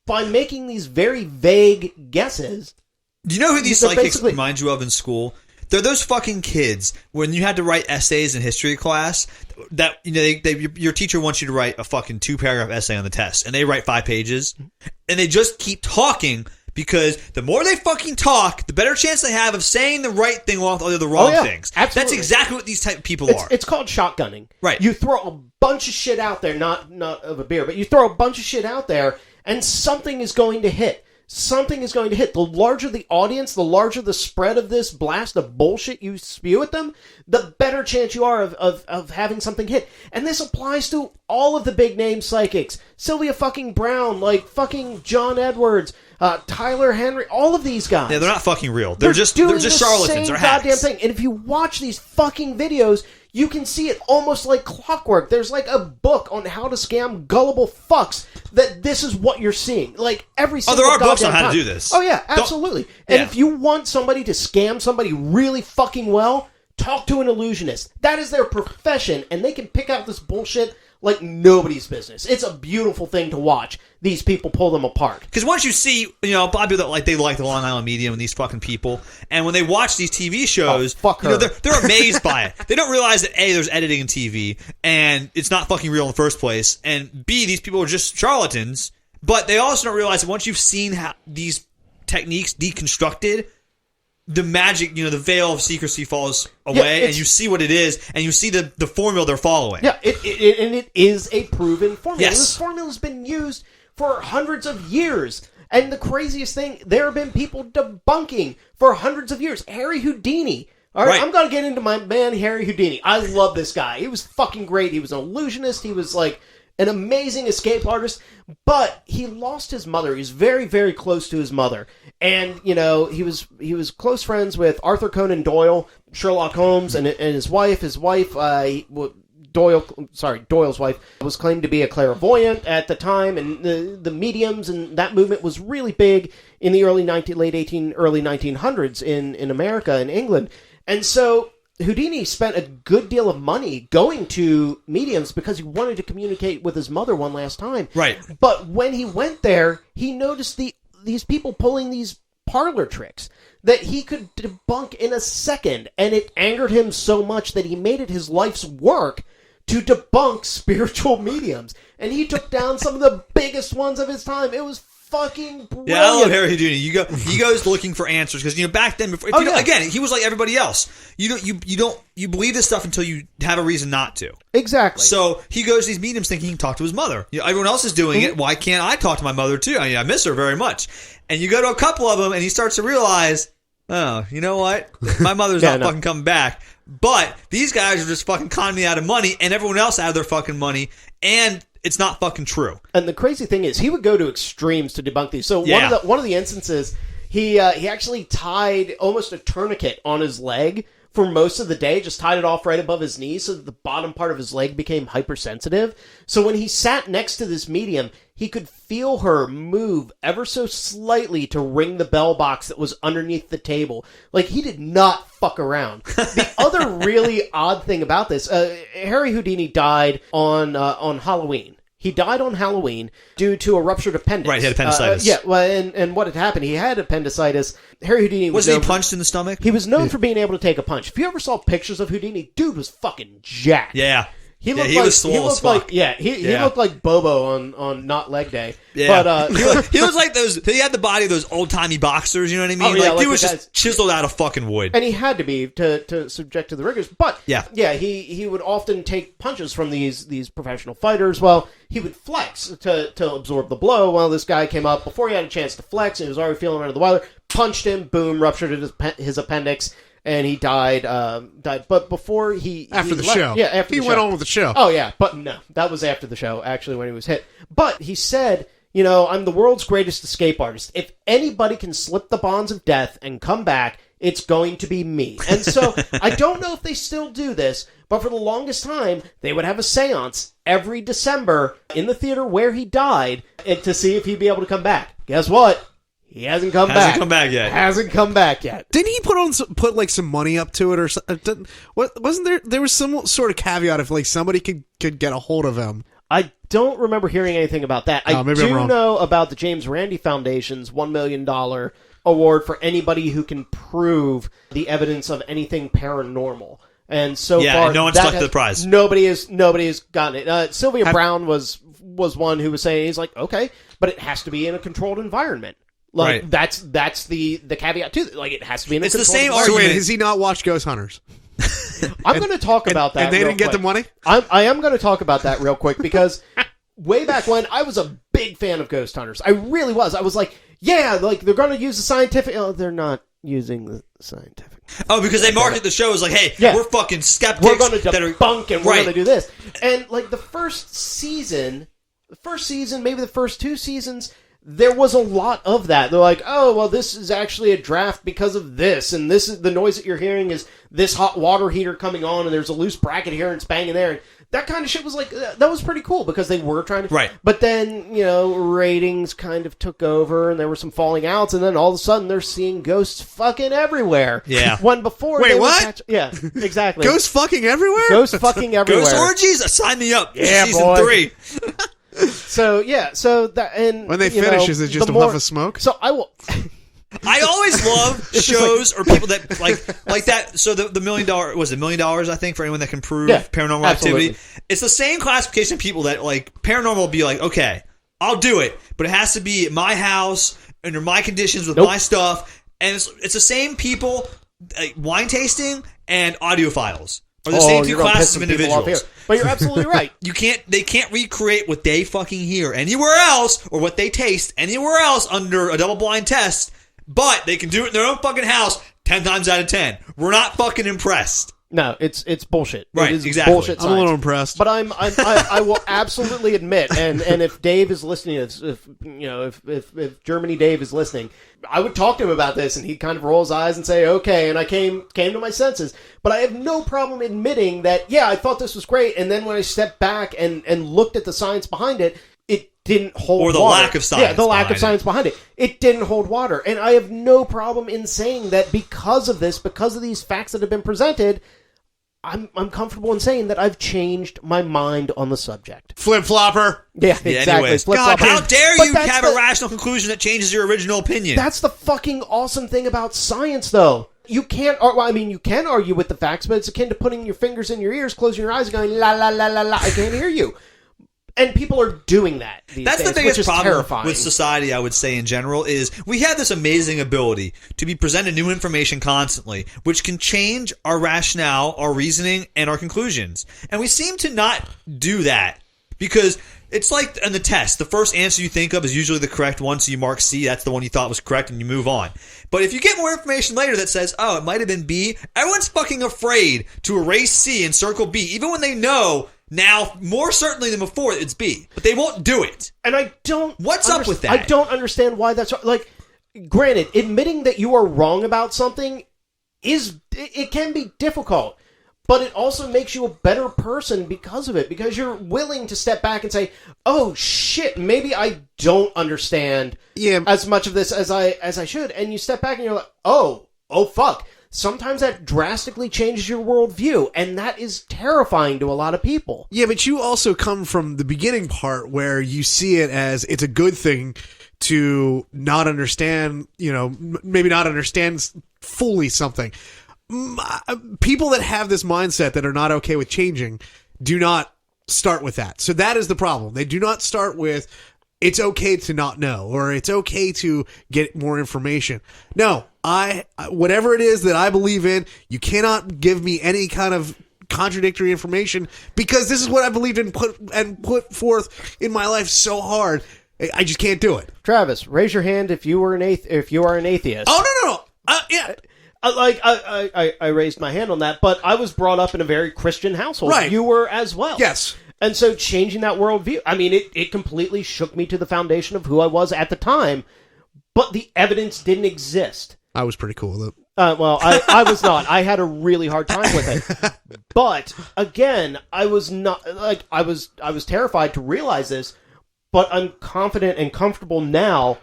by making these very vague guesses. Do you know who these psychics remind you of in school? They're those fucking kids when you had to write essays in history class that, your teacher wants you to write a fucking 2-paragraph essay on the test, and they write 5 pages, and they just keep talking because the more they fucking talk, the better chance they have of saying the right thing while the wrong things. Absolutely. That's exactly what these type of people are. It's called shotgunning. Right. You throw a bunch of shit out there, not of a beer, but you throw a bunch of shit out there, and something is going to hit. Something is going to hit. The larger the audience, the larger the spread of this blast of bullshit you spew at them, the better chance you are of having something hit. And this applies to all of the big name psychics. Sylvia fucking Brown, like fucking John Edwards, Tyler Henry, all of these guys. Yeah, they're not fucking real. They're just doing charlatans. They're hacks. Goddamn thing. And if you watch these fucking videos, you can see it almost like clockwork. There's like a book on how to scam gullible fucks that this is what you're seeing. Like every single there are books on time. how to do this. Oh yeah, absolutely. And if you want somebody to scam somebody really fucking well, talk to an illusionist. That is their profession, and they can pick out this bullshit like nobody's business. It's a beautiful thing to watch. These people pull them apart. Because once you see, Bobby, they like the Long Island medium and these fucking people, and when they watch these TV shows, they're amazed by it. They don't realize that A, there's editing in TV, and it's not fucking real in the first place, and B, these people are just charlatans, but they also don't realize that once you've seen how these techniques deconstructed, the magic, the veil of secrecy falls away, and you see what it is, and you see the formula they're following. Yeah, it is a proven formula. Yes. This formula's been used for hundreds of years. And the craziest thing, there have been people debunking for hundreds of years. Harry Houdini. All right, I'm going to get into my man, Harry Houdini. I love this guy. He was fucking great. He was an illusionist. He was like an amazing escape artist. But he lost his mother. He was very, very close to his mother. And, he was close friends with Arthur Conan Doyle, Sherlock Holmes, and his wife. His wife, Doyle's wife, was claimed to be a clairvoyant at the time, and the mediums and that movement was really big in the early 1900s in America and England. And so Houdini spent a good deal of money going to mediums because he wanted to communicate with his mother one last time. Right. But when he went there, he noticed these people pulling these parlor tricks that he could debunk in a second, and it angered him so much that he made it his life's work to debunk spiritual mediums. And he took down some of the biggest ones of his time. It was fucking brilliant. Yeah, I love Harry Houdini. He goes looking for answers because back then, again, he was like everybody else. You believe this stuff until you have a reason not to. Exactly. So he goes to these mediums thinking he can talk to his mother. Everyone else is doing it. Why can't I talk to my mother too? I miss her very much. And you go to a couple of them, and he starts to realize, oh, you know what? My mother's not fucking coming back. But these guys are just fucking conning me out of money, and everyone else out of their fucking money, and it's not fucking true. And the crazy thing is, he would go to extremes to debunk these. So one of the instances, he actually tied almost a tourniquet on his leg for most of the day, just tied it off right above his knee so that the bottom part of his leg became hypersensitive. So when he sat next to this medium, he could feel her move ever so slightly to ring the bell box that was underneath the table. Like, he did not fuck around. The other really odd thing about this, Harry Houdini died on Halloween. He died on Halloween due to a ruptured appendix. Right, he had appendicitis. And what had happened, he had appendicitis. Harry Houdini was Wasn't he punched in the stomach? He was known for being able to take a punch. If you ever saw pictures of Houdini, dude was fucking jacked. Yeah. He looked like Bobo on Not Leg Day. Yeah. But he was like those. He had the body of those old timey boxers. You know what I mean? He was just chiseled out of fucking wood. And he had to be to subject to the rigors. But he would often take punches from these professional fighters. Well, he would flex to absorb the blow. Well, this guy came up before he had a chance to flex. And he was already feeling under the weather. Punched him. Boom. Ruptured his appendix. and he died. But before after the left, show, yeah, after he the went show. on with the show. Oh yeah, but no, that was after the show. Actually, when he was hit. But he said, I'm the world's greatest escape artist. If anybody can slip the bonds of death and come back, it's going to be me. And so I don't know if they still do this, but for the longest time, they would have a seance every December in the theater where he died to see if he'd be able to come back. Guess what? He hasn't come back. Hasn't come back yet. Hasn't come back yet. Didn't he put like some money up to it or something? Wasn't there? There was some sort of caveat if like somebody could get a hold of him. I don't remember hearing anything about that. I maybe I'm do wrong. know about the James Randi Foundation's $1 million award for anybody who can prove the evidence of anything paranormal. And so far, no one's stuck to the prize. Nobody has gotten it. Sylvia Brown was one who was saying, he's like, okay, but it has to be in a controlled environment. Like Right. that's the caveat too. Like it has to be in a It's the controlled same environment. So argument. wait, has he not watched Ghost Hunters? I'm going to talk about that. And they real didn't get the quick. money? I am going to talk about that real quick because way back when I was a big fan of Ghost Hunters. I really was. I was like, yeah, like they're going to use the scientific. Oh, they're not using the scientific. Oh, because they market the show as like, hey, Yeah. we're fucking skeptics. We're going to that are debunk and we're Right. going to do this. And like the first season, maybe the first 2 seasons, there was a lot of that. They're like, oh, well, this is actually a draft because of this, and this is the noise that you're hearing is this hot water heater coming on, and there's a loose bracket here and it's banging there. And that kind of shit was like, that was pretty cool because they were trying to. Right. But then, ratings kind of took over, and there were some falling outs, and then all of a sudden they're seeing ghosts fucking everywhere. Yeah. When before. Wait, they would what? yeah, exactly. Ghosts fucking everywhere? Ghosts fucking everywhere. Ghost orgies? Sign me up. Yeah, Season boy. 3. So that and When they finish, is it just a puff of smoke? So I will. I always love shows or people that like that. So the $1 million was it $1 million? I think for anyone that can prove paranormal absolutely. activity. It's the same classification of people that like paranormal will be like, okay, I'll do it, but it has to be at my house under my conditions with my stuff, and it's the same people. Wine tasting and audiophiles are the same 2 you're gonna piss classes of some people off individuals. here. But you're absolutely right. They can't recreate what they fucking hear anywhere else or what they taste anywhere else under a double blind test, but they can do it in their own fucking house 10 times out of 10. We're not fucking impressed. No, it's bullshit. Right, it is exactly. Bullshit I'm a little science. impressed. But I will absolutely admit, and if Dave is listening, if Germany Dave is listening, I would talk to him about this, and he kind of rolls his eyes and say, okay, and I came to my senses. But I have no problem admitting that, yeah, I thought this was great, and then when I stepped back and looked at the science behind it, it didn't hold water. Or the lack of science. Yeah, the lack of science behind it. It didn't hold water. And I have no problem in saying that because of this, because of these facts that have been presented, I'm comfortable in saying that I've changed my mind on the subject. Flip-flopper. Yeah, exactly. Anyways. Flip-flopper. How dare But you that's have a rational conclusion that changes your original opinion? That's the fucking awesome thing about science, though. You can't, you can argue with the facts, but it's akin to putting your fingers in your ears, closing your eyes, and going, la, la, la, la, la, I can't hear you. And people are doing that these That's days, the biggest which is problem terrifying. with society, I would say, in general, is we have this amazing ability to be presented new information constantly, which can change our rationale, our reasoning, and our conclusions. And we seem to not do that because it's like in the test. The first answer you think of is usually the correct one, so you mark C. That's the one you thought was correct, and you move on. But if you get more information later that says, oh, it might have been B, everyone's fucking afraid to erase C and circle B, even when they know now, more certainly than before, it's B. But they won't do it. And I don't... What's up with that? I don't understand why that's... Like, granted, admitting that you are wrong about something it can be difficult. But it also makes you a better person because of it. Because you're willing to step back and say, oh, shit, maybe I don't understand as much of this as I should. And you step back and you're like, oh, fuck. Sometimes that drastically changes your worldview, and that is terrifying to a lot of people. Yeah, but you also come from the beginning part where you see it as it's a good thing to not understand, maybe not understand fully something. People that have this mindset that are not okay with changing do not start with that. So that is the problem. They do not start with it's okay to not know or it's okay to get more information. No, whatever it is that I believe in, you cannot give me any kind of contradictory information because this is what I believed in put forth in my life so hard. I just can't do it. Travis, raise your hand if you are an atheist. Oh, no. Yeah. I raised my hand on that, but I was brought up in a very Christian household. Right. You were as well. Yes. And so changing that worldview, I mean, it completely shook me to the foundation of who I was at the time, but the evidence didn't exist. I was pretty cool with it. Well, I was not. I had a really hard time with it. But again, I was not I was terrified to realize this, but I'm confident and comfortable now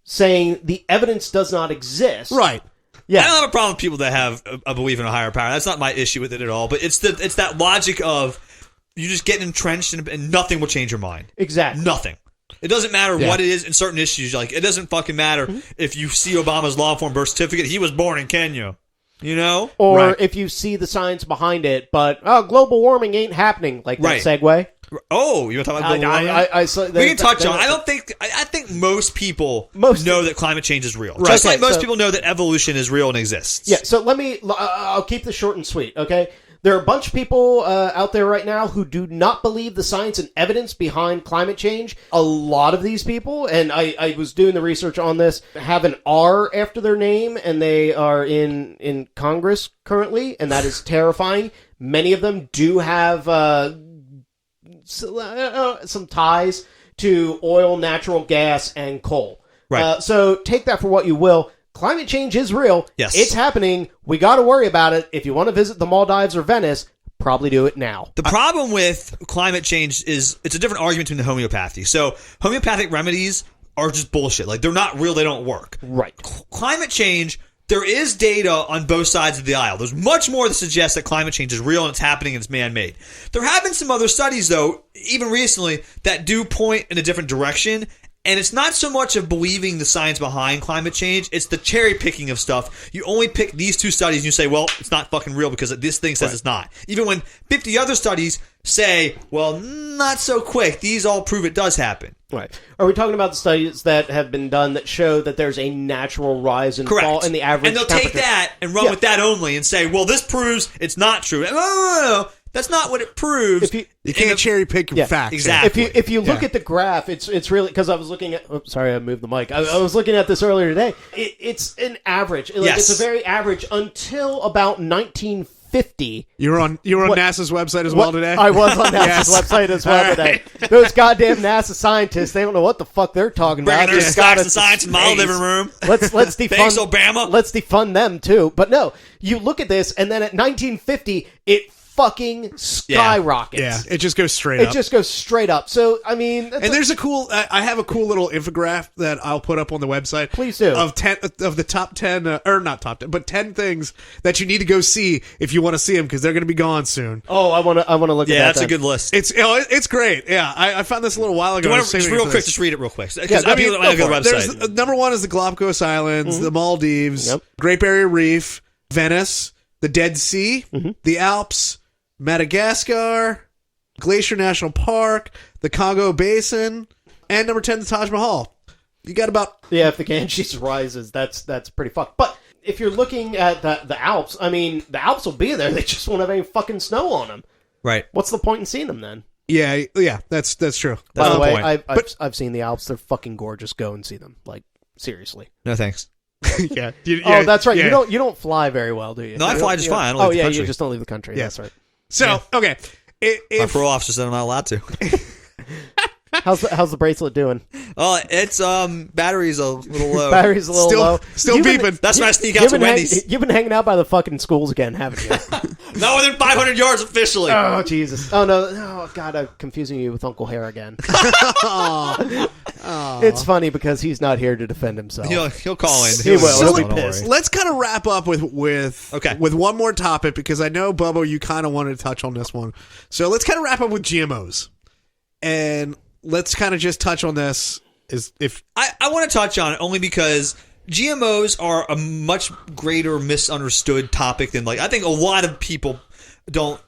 saying the evidence does not exist. Right. Yeah. I don't have a problem with people that have a belief in a higher power. That's not my issue with it at all. But it's that logic of you just get entrenched and nothing will change your mind. Exactly. Nothing. It doesn't matter what it is in certain issues. Like, it doesn't fucking matter if you see Obama's law enforcement birth certificate. He was born in Kenya. You know? Or if you see the science behind it, but global warming ain't happening. Like that segue. Oh, you want to talk about global warming? We can touch on it. I think most people know that climate change is real. Right. Just like most people know that evolution is real and exists. Yeah, so I'll keep this short and sweet, okay? There are a bunch of people out there right now who do not believe the science and evidence behind climate change. A lot of these people, and I was doing the research on this, have an R after their name, and they are in Congress currently, and that is terrifying. Many of them do have some ties to oil, natural gas, and coal. Right. So take that for what you will. Climate change is real. Yes. It's happening. We got to worry about it. If you want to visit the Maldives or Venice, probably do it now. The problem with climate change is it's a different argument between the homeopathy. So homeopathic remedies are just bullshit. Like, they're not real. They don't work. Right. Climate change, there is data on both sides of the aisle. There's much more that suggests that climate change is real and it's happening and it's man-made. There have been some other studies, though, even recently, that do point in a different direction. And it's not so much of believing the science behind climate change, it's the cherry picking of stuff. You only pick these two studies and you say, well, it's not fucking real because this thing says it's not. Even when 50 other studies say, well, not so quick. These all prove it does happen. Right. Are we talking about the studies that have been done that show that there's a natural rise and fall in the average And they'll take that and run with that only and say, well, this proves it's not true. No. That's not what it proves. You can't cherry pick your facts. Exactly. If you look at the graph, it's really, because I was looking at. Oops, sorry, I moved the mic. I was looking at this earlier today. It's an average. It's a very average until about 1950. You were on NASA's website as well today. I was on NASA's website as well today. Those goddamn NASA scientists, they don't know what the fuck they're talking about. Bringing their stocks and science in my living room. Let's defund. Thanks, Obama. Let's defund them too. But no, you look at this, and then at 1950, it fucking skyrockets. Yeah, it just goes straight up. It just goes straight up. So, I mean... there's I have a cool little infographic that I'll put up on the website. Please do. Of the top 10, or not top 10, but 10 things that you need to go see if you want to see them, because they're going to be gone soon. Oh, I want to look at that. Yeah, that's a good list. It's great. Yeah, I found this a little while ago. Just real quick, just read it real quick. Because Yeah, people don't go to the website. Number one is the Galapagos Islands, the Maldives, Great Barrier Reef, Venice, the Dead Sea, the Alps, Madagascar, Glacier National Park, the Congo Basin, and number 10, the Taj Mahal. You got about... Yeah, if the Ganges rises, that's pretty fucked. But if you're looking at the Alps, I mean, the Alps will be there. They just won't have any fucking snow on them. Right. What's the point in seeing them then? Yeah, that's true. By the way, I've seen the Alps. They're fucking gorgeous. Go and see them. Like, seriously. No thanks. Yeah. That's right. Yeah. You don't fly very well, do you? No, I fly just fine. I don't leave the country. You just don't leave the country. Yeah. That's right. So, okay. My parole officer said I'm not allowed to. How's the bracelet doing? Oh, it's battery's a little low. Battery's a little low. Still beeping. That's when I sneak out to Wendy's. You've been hanging out by the fucking schools again, haven't you? Not within 500 yards officially. Oh, Jesus. Oh, no. Oh, God, I'm confusing you with Uncle Hare again. It's funny because he's not here to defend himself. He'll call in. He will. He'll be be pissed. Let's kind of wrap up with one more topic, because I know, Bobo, you kind of wanted to touch on this one. So let's kind of wrap up with GMOs. And let's kind of just touch on this. I want to touch on it only because GMOs are a much greater misunderstood topic than, like, I think a lot of people don't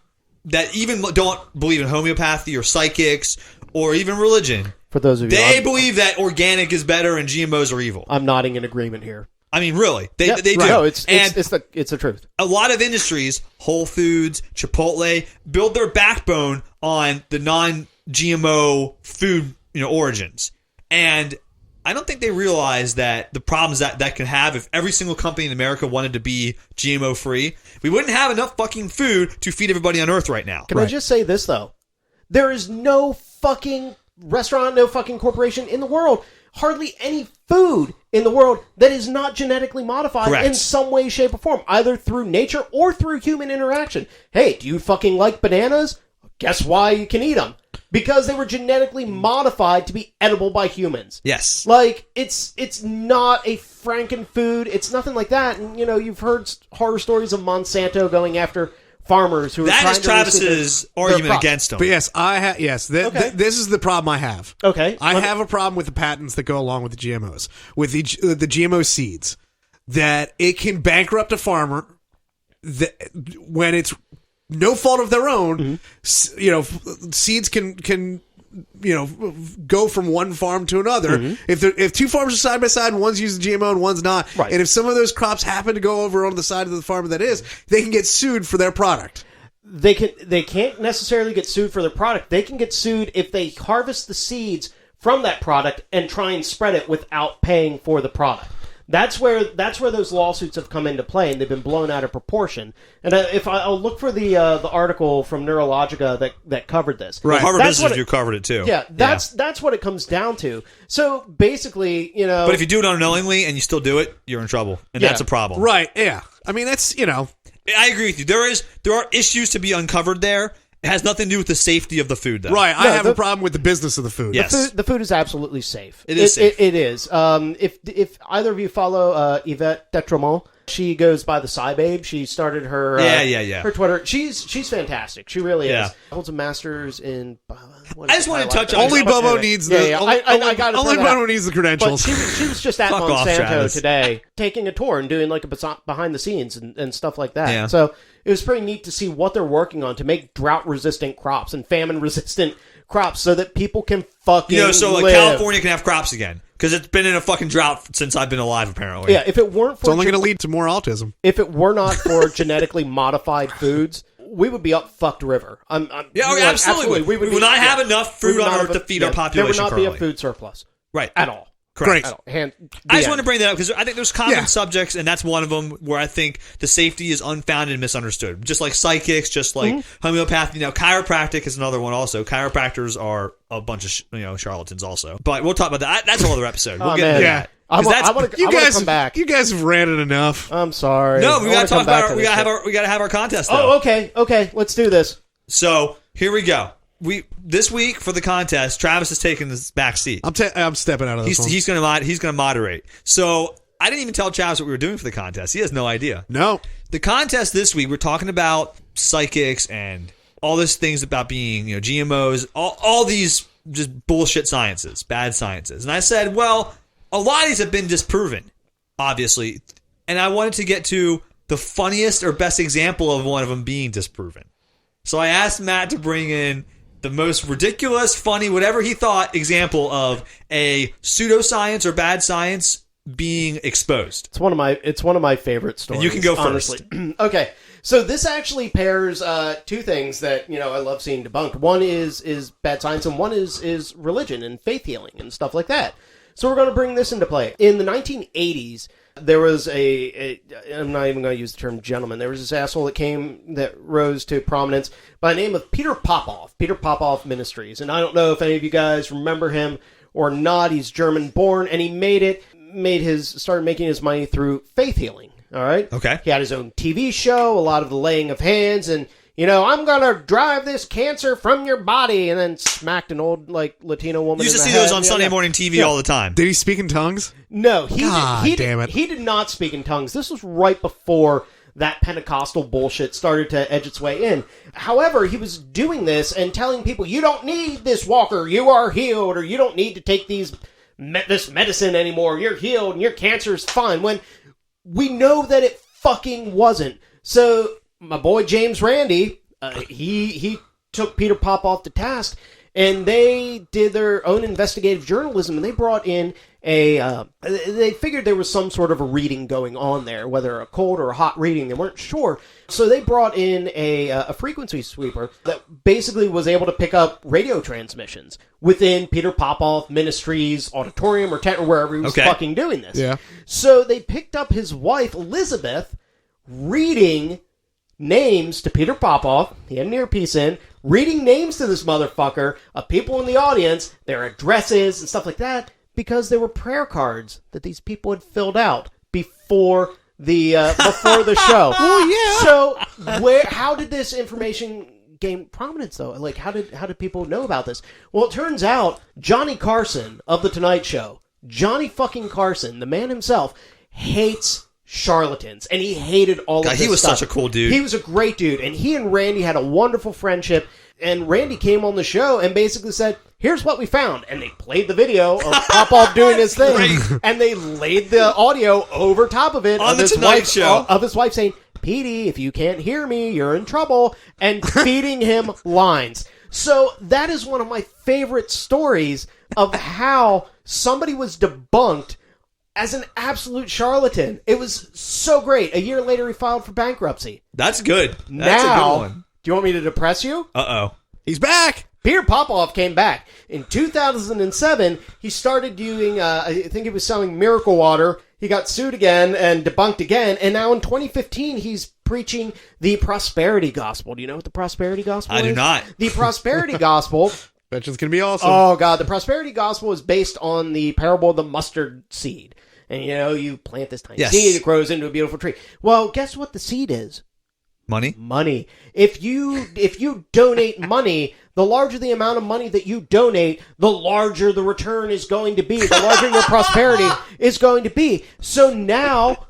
believe in homeopathy or psychics or even religion. For those of you, they believe that organic is better and GMOs are evil. I'm nodding in agreement here. I mean, really, they do. No, it's the truth. A lot of industries, Whole Foods, Chipotle, build their backbone on the non-GMO food, origins. And I don't think they realize that the problems that can have if every single company in America wanted to be GMO free. We wouldn't have enough fucking food to feed everybody on Earth right now. Can I just say this, though? There is no fucking restaurant, no fucking corporation in the world, hardly any food in the world that is not genetically modified Correct. in some way, shape, or form, either through nature or through human interaction. Hey, do you fucking like bananas? Guess why you can eat them. Because they were genetically modified to be edible by humans. Yes. Like, it's not a frankenfood. It's nothing like that. And, you've heard horror stories of Monsanto going after farmers who are trying That is to resist Travis's their argument crops. against them. But yes, Okay. this is the problem I have. Okay. I have a problem with the patents that go along with the GMOs, with the GMO seeds, that it can bankrupt a farmer when it's no fault of their own. Seeds can go from one farm to another. If two farms are side by side and one's using GMO and one's not, Right. and if some of those crops happen to go over on the side of the farm that is, they can get sued for their product. They can't necessarily get sued for their product. They can get sued if they harvest the seeds from that product and try and spread it without paying for the product. That's where those lawsuits have come into play, and they've been blown out of proportion. And I'll look for the article from Neurologica that covered this. Right. Harvard That's Business what Review covered it too. Yeah, that's what it comes down to. So basically, But if you do it unknowingly and you still do it, you're in trouble, and Yeah. that's a problem. Right, yeah. I mean, that's, I agree with you. There are issues to be uncovered there. It has nothing to do with the safety of the food, though. right. I have a problem with the business of the food. Yes. the food is absolutely safe. It is safe. It is. If either of you follow Yvette Detremont, she goes by the Cybabe. She started her her Twitter. She's fantastic. She really Yeah. is. Holds a master's in. I just wanted to touch on Only Bobo Anyway. needs Yeah, the yeah. only, I gotta only throw that out. Bobo needs the But credentials. she was just at Fuck off, Monsanto Travis. today, taking a tour and doing like a behind the scenes and stuff like that. Yeah. So it was pretty neat to see what they're working on to make drought resistant crops and famine resistant crops so that people can fucking So like live. California can have crops again because it's been in a fucking drought since I've been alive. Apparently. Yeah, if it weren't It's for only going to lead to more autism. if it were not for genetically modified foods, we would be up fucked river. Absolutely. We would not have enough food we would on not Earth have to feed our population. There would not be a currently. food surplus Right. at all. Great. At all. I just the want to end. bring that up because I think there's common Yeah. subjects, and that's one of them where I think the safety is unfounded and misunderstood. Just like psychics, just like homeopathy. Chiropractic is another one also. Chiropractors are a bunch of charlatans also. But we'll talk about that. That's a whole other episode. We'll Oh, get man. into Yeah. that. I 'Cause that's- want You to guys, come back. you guys have ranted enough. I'm sorry. No, we I got wanna to talk come back about. to We this got to have shit. our. We got to have our contest. Though. Oh, okay. Let's do this. So here we go. This week for the contest, Travis is taking the back seat. I'm stepping out of this one. He's gonna moderate. So I didn't even tell Travis what we were doing for the contest. He has no idea. No. The contest this week, we're talking about psychics and all these things about being, GMOs, all these just bullshit sciences, bad sciences. And I said, well, a lot of these have been disproven, obviously. And I wanted to get to the funniest or best example of one of them being disproven. So I asked Matt to bring in the most ridiculous, funny, whatever he thought example of a pseudoscience or bad science being exposed. It's one of my favorite stories. And you can go honestly. Okay, so this actually pairs two things that I love seeing debunked. One is bad science, and one is religion and faith healing and stuff like that. So we're going to bring this into play. In the 1980s, there was I'm not even going to use the term gentleman. There was this asshole that rose to prominence by the name of Peter Popoff Ministries. And I don't know if any of you guys remember him or not. He's German born, and he started making his money through faith healing. All right. Okay. He had his own TV show, a lot of the laying of hands, and I'm gonna drive this cancer from your body, and then smacked an old Latino woman. You used to in see the those head. on Yeah, Sunday yeah. morning TV all the time. Did he speak in tongues? No, Damn it. He did not speak in tongues. This was right before that Pentecostal bullshit started to edge its way in. However, he was doing this and telling people, you don't need this walker, you are healed, or you don't need to take this medicine anymore, you're healed, and your cancer is fine, when we know that it fucking wasn't. So, my boy James Randi, he took Peter Popoff to task And they did their own investigative journalism, and they brought in they figured there was some sort of a reading going on there, whether a cold or a hot reading. They weren't sure. So they brought in a frequency sweeper that basically was able to pick up radio transmissions within Peter Popoff Ministries auditorium or tent or wherever he was fucking doing this. Yeah. So they picked up his wife, Elizabeth, reading names to Peter Popoff. He had an earpiece in, reading names to this motherfucker of people in the audience, their addresses and stuff like that, because there were prayer cards that these people had filled out before the show. Oh yeah. So how did this information gain prominence though? Like how did people know about this? Well, it turns out Johnny Carson of the Tonight Show, Johnny fucking Carson, the man himself, hates charlatans, and he hated all of this he was stuff. such a cool dude. He was a great dude, and he and Randy had a wonderful friendship. And Randy came on the show and basically said, here's what we found. And they played the video of Popoff doing his thing. And they laid the audio over top of it. On the Tonight Show. Of his wife saying, Petey, if you can't hear me, you're in trouble. And feeding him lines. So that is one of my favorite stories of how somebody was debunked as an absolute charlatan. It was so great. A year later, he filed for bankruptcy. That's good. That's a good one. Do you want me to depress you? Uh-oh. He's back. Peter Popoff came back. In 2007, he started doing, I think he was selling Miracle Water. He got sued again and debunked again. And now in 2015, he's preaching the prosperity gospel. Do you know what the prosperity gospel is? I do not. The prosperity gospel... Bet it's going to be awesome. Oh, God. The prosperity gospel is based on the parable of the mustard seed. And, you plant this tiny seed, it grows into a beautiful tree. Well, guess what the seed is? Money. If you donate money, the larger the amount of money that you donate, the larger the return is going to be. The larger your prosperity is going to be. So now,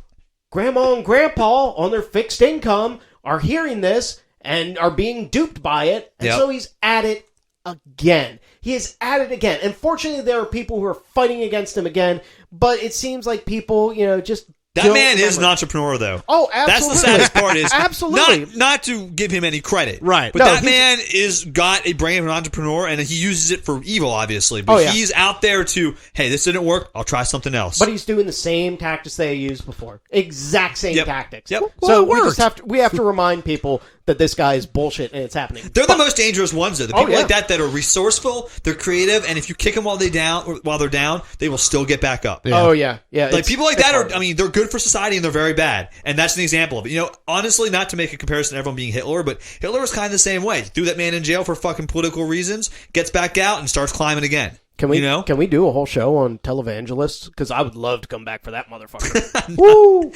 Grandma and Grandpa on their fixed income are hearing this and are being duped by it. And so he's at it again. He is at it again. And fortunately, there are people who are fighting against him again. But it seems like people, just... That man is an entrepreneur, though. Oh, absolutely. That's the saddest part is absolutely not to give him any credit. Right. But that man is got a brain of an entrepreneur, and he uses it for evil, obviously. But he's out there to, hey, this didn't work, I'll try something else. But he's doing the same tactics they used before. Exact same tactics. Yep. So well, we have to remind people that this guy is bullshit and it's happening. They're the most dangerous ones, though. The people like that are resourceful, they're creative, and if you kick them while they're down, they will still get back up. Yeah. Oh, yeah. Like, people like that they're good for society and they're very bad. And that's an example of it. Honestly, not to make a comparison to everyone being Hitler, but Hitler was kind of the same way. Threw that man in jail for fucking political reasons, gets back out, and starts climbing again. Can we do a whole show on televangelists? Because I would love to come back for that motherfucker. Woo!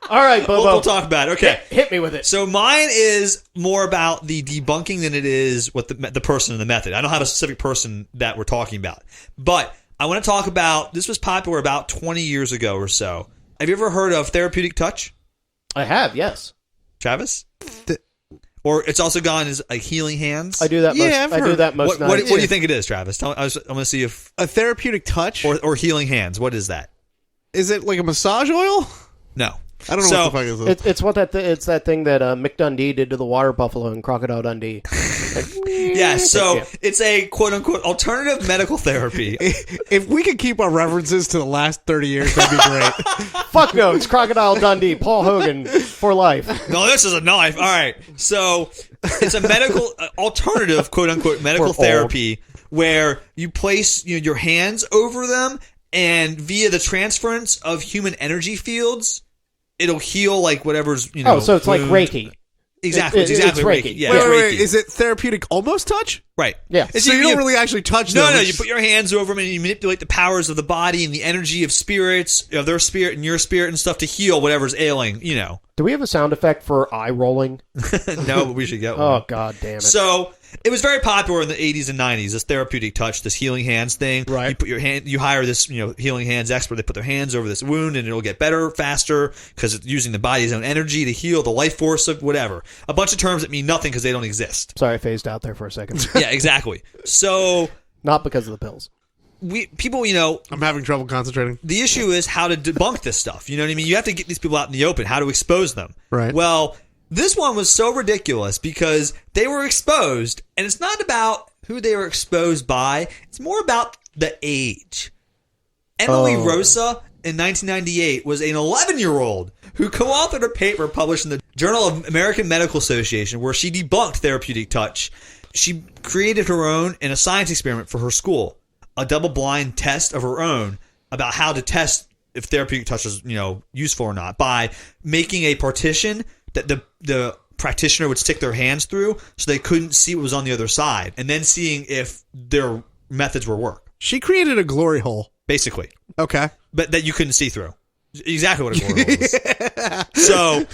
All right, Bobo. We'll talk about it. Okay. Hit me with it. So mine is more about the debunking than it is what the person and the method. I don't have a specific person that we're talking about. But I want to talk about, this was popular about 20 years ago or so. Have you ever heard of therapeutic touch? I have, yes. Travis? Or it's also gone as like healing hands? I do that most nights. What do you think it is, Travis? I'm going to see if... A therapeutic touch? Or healing hands. What is that? Is it like a massage oil? No. I don't know what the fuck is it. It's that thing that Mick Dundee did to the water buffalo in Crocodile Dundee. It's a quote-unquote alternative medical therapy. If we could keep our references to the last 30 years, that'd be great. Fuck no, it's Crocodile Dundee, Paul Hogan for life. No, this is a knife. All right. So it's a medical alternative, quote-unquote, medical therapy where you place your hands over them, and via the transference of human energy fields, it'll heal like whatever's, Oh, so it's like Reiki. Exactly. It's Reiki. Yeah, wait. Is it therapeutic almost touch? Right. Yeah. So you don't really actually touch them. No, you put your hands over them and you manipulate the powers of the body and the energy of spirits, of their spirit and your spirit and stuff to heal whatever's ailing, Do we have a sound effect for eye rolling? No, but we should get one. Oh, God damn it. So it was very popular in the 80s and 90s, this therapeutic touch, this healing hands thing. Right. You put your hand, you hire this, healing hands expert. They put their hands over this wound and it'll get better, faster, because it's using the body's own energy to heal the life force of whatever. A bunch of terms that mean nothing because they don't exist. Sorry, I phased out there for a second. Yeah, exactly. So not because of the pills. People, I'm having trouble concentrating. The issue is how to debunk this stuff. You know what I mean? You have to get these people out in the open, how to expose them. Right. Well, this one was so ridiculous because they were exposed, and it's not about who they were exposed by. It's more about the age. Emily Rosa in 1998 was an 11-year-old who co-authored a paper published in the Journal of American Medical Association where she debunked therapeutic touch. She created her own in a science experiment for her school, a double-blind test of her own about how to test if therapeutic touch is, useful or not, by making a partition that the practitioner would stick their hands through so they couldn't see what was on the other side, and then seeing if their methods would work. She created a glory hole. Basically. Okay. But that you couldn't see through. Exactly what a glory hole is. So,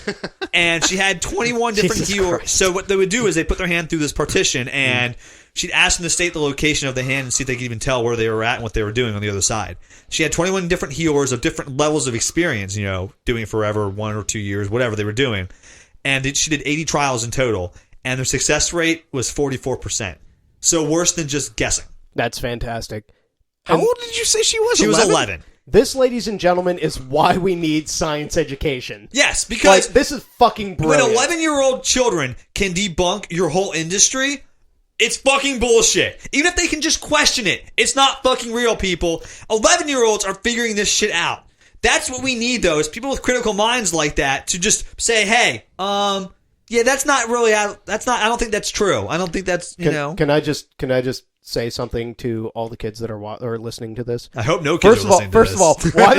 and she had 21 different healers. So what they would do is they put their hand through this partition, and she'd ask them to state the location of the hand and see if they could even tell where they were at and what they were doing on the other side. She had 21 different healers of different levels of experience, doing it forever, 1 or 2 years, whatever they were doing. And she did 80 trials in total, and their success rate was 44%. So worse than just guessing. That's fantastic. How old did you say she was? She was 11. This, ladies and gentlemen, is why we need science education. Yes, because this is fucking brilliant. When 11-year-old children can debunk your whole industry, it's fucking bullshit. Even if they can just question it, it's not fucking real, people. 11-year-olds are figuring this shit out. That's what we need, though, is people with critical minds like that to just say, hey, yeah, that's not really, I don't think that's true. I don't think that's, Can I just say something to all the kids that are listening to this? I hope no kids are listening to this. First of all, why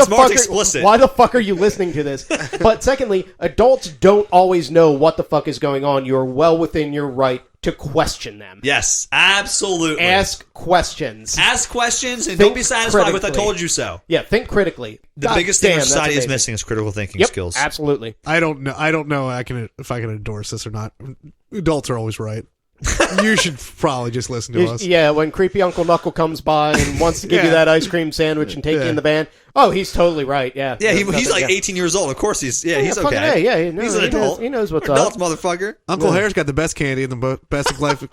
the fuck are you listening to this? But secondly, adults don't always know what the fuck is going on. You're well within your right to question them. Yes, absolutely. Ask questions. Ask questions and Think don't be satisfied with I critically. told you so. Yeah, think critically. The biggest thing society is missing is critical thinking skills. Absolutely. I don't know if I can endorse this or not. Adults are always right. You should probably just listen to us. Yeah, when creepy Uncle Knuckle comes by and wants to give you that ice cream sandwich and take you in the van. Oh, he's totally right. Yeah. Yeah, he's like 18 years old. Of course he's okay. He's an adult. He knows what's Adult up. motherfucker. Uncle Hare's got the best candy and the best life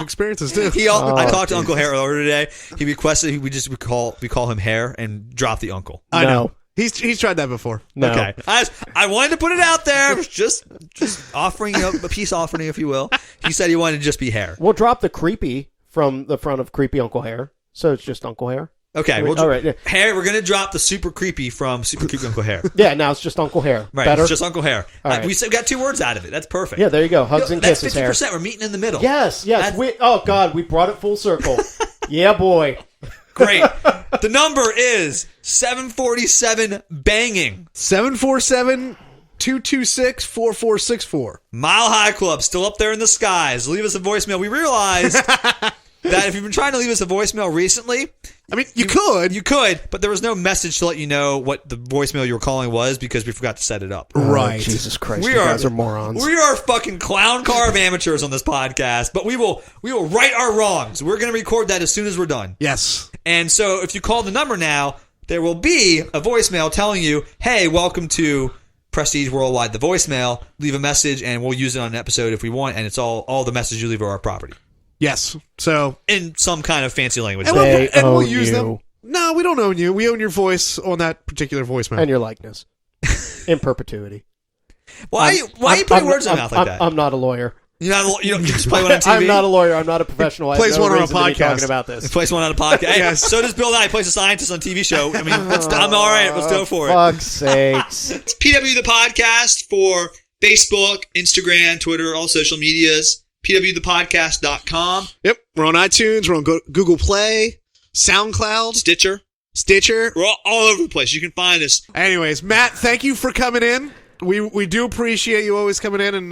experiences too. I talked to Uncle Hare earlier today. He requested we call him Hare and drop the uncle. I know. He's tried that before. No. Okay. I wanted to put it out there. Just offering a peace offering, if you will. He said he wanted to just be Hare. We'll drop the creepy from the front of creepy Uncle Hare. So it's just Uncle Hare. Okay. All right. Yeah. Hare, we're going to drop the super creepy from super creepy Uncle Hare. Yeah, now it's just Uncle Hare. Right. Better? It's just Uncle Hare. All right. We got 2 words out of it. That's perfect. Yeah, there you go. Hugs and kisses, Hare. That's 50%. We're meeting in the middle. Yes. Oh, God, we brought it full circle. Yeah, boy. Great. The number is 747 banging. 747-226-4464. Mile High Club still up there in the skies. Leave us a voicemail. We realized that if you've been trying to leave us a voicemail recently, I mean, you could, but there was no message to let you know what the voicemail you were calling was because we forgot to set it up. Right. Oh, Jesus Christ, you guys are morons. We are fucking clown car of amateurs on this podcast, but we will right our wrongs. We're going to record that as soon as we're done. Yes. And so if you call the number now, there will be a voicemail telling you, hey, welcome to Prestige Worldwide, the voicemail. Leave a message and we'll use it on an episode if we want, and it's all the messages you leave are our property. Yes. So in some kind of fancy language. And we'll use them. No, we don't own you. We own your voice on that particular voicemail. And your likeness. In perpetuity. Why are you putting words in my mouth like that? I'm not a lawyer. You don't just play one on TV? I'm not a lawyer. I'm not a professional. Plays one on a podcast. Talking about this. Plays one on a podcast. Hey, Yes. So does Bill Nye. He plays a scientist on a TV show. I mean, I'm all right. Let's go for it. Fuck's sakes. It's PW the Podcast for Facebook, Instagram, Twitter, all social medias. pwthepodcast.com. Yep. We're on iTunes. We're on Google Play, SoundCloud, Stitcher. We're all over the place. You can find us. Anyways, Matt, thank you for coming in. We do appreciate you always coming in and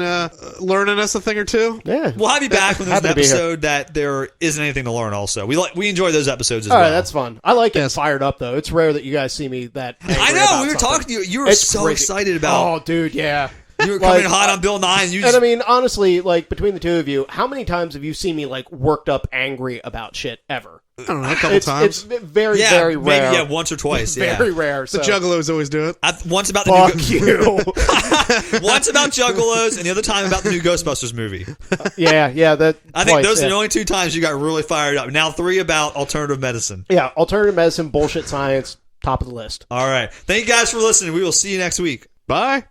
learning us a thing or two. Yeah. We'll have you back when there's an Happy to be here. episode that there isn't anything to learn also. We enjoy those episodes as All well. right, that's fun. I like getting fired up, though. It's rare that you guys see me that angry I know. about We were something. talking to you. You were It's so crazy. excited about Oh, dude, yeah. You were coming Like, hot on Bill Nye. And I mean, honestly, like, between the two of you, how many times have you seen me, like, worked up angry about shit ever? I don't know, a couple times. It's very, very rare. Maybe, once or twice. Yeah. Very rare. The So. Juggalos always do it. Once about the Fuck new you. once about Juggalos, and the other time about the new Ghostbusters movie. Yeah. That. I think twice, those are yeah. the only 2 times you got really fired up. Now 3 about alternative medicine. Yeah, alternative medicine, bullshit science, top of the list. All right. Thank you guys for listening. We will see you next week. Bye.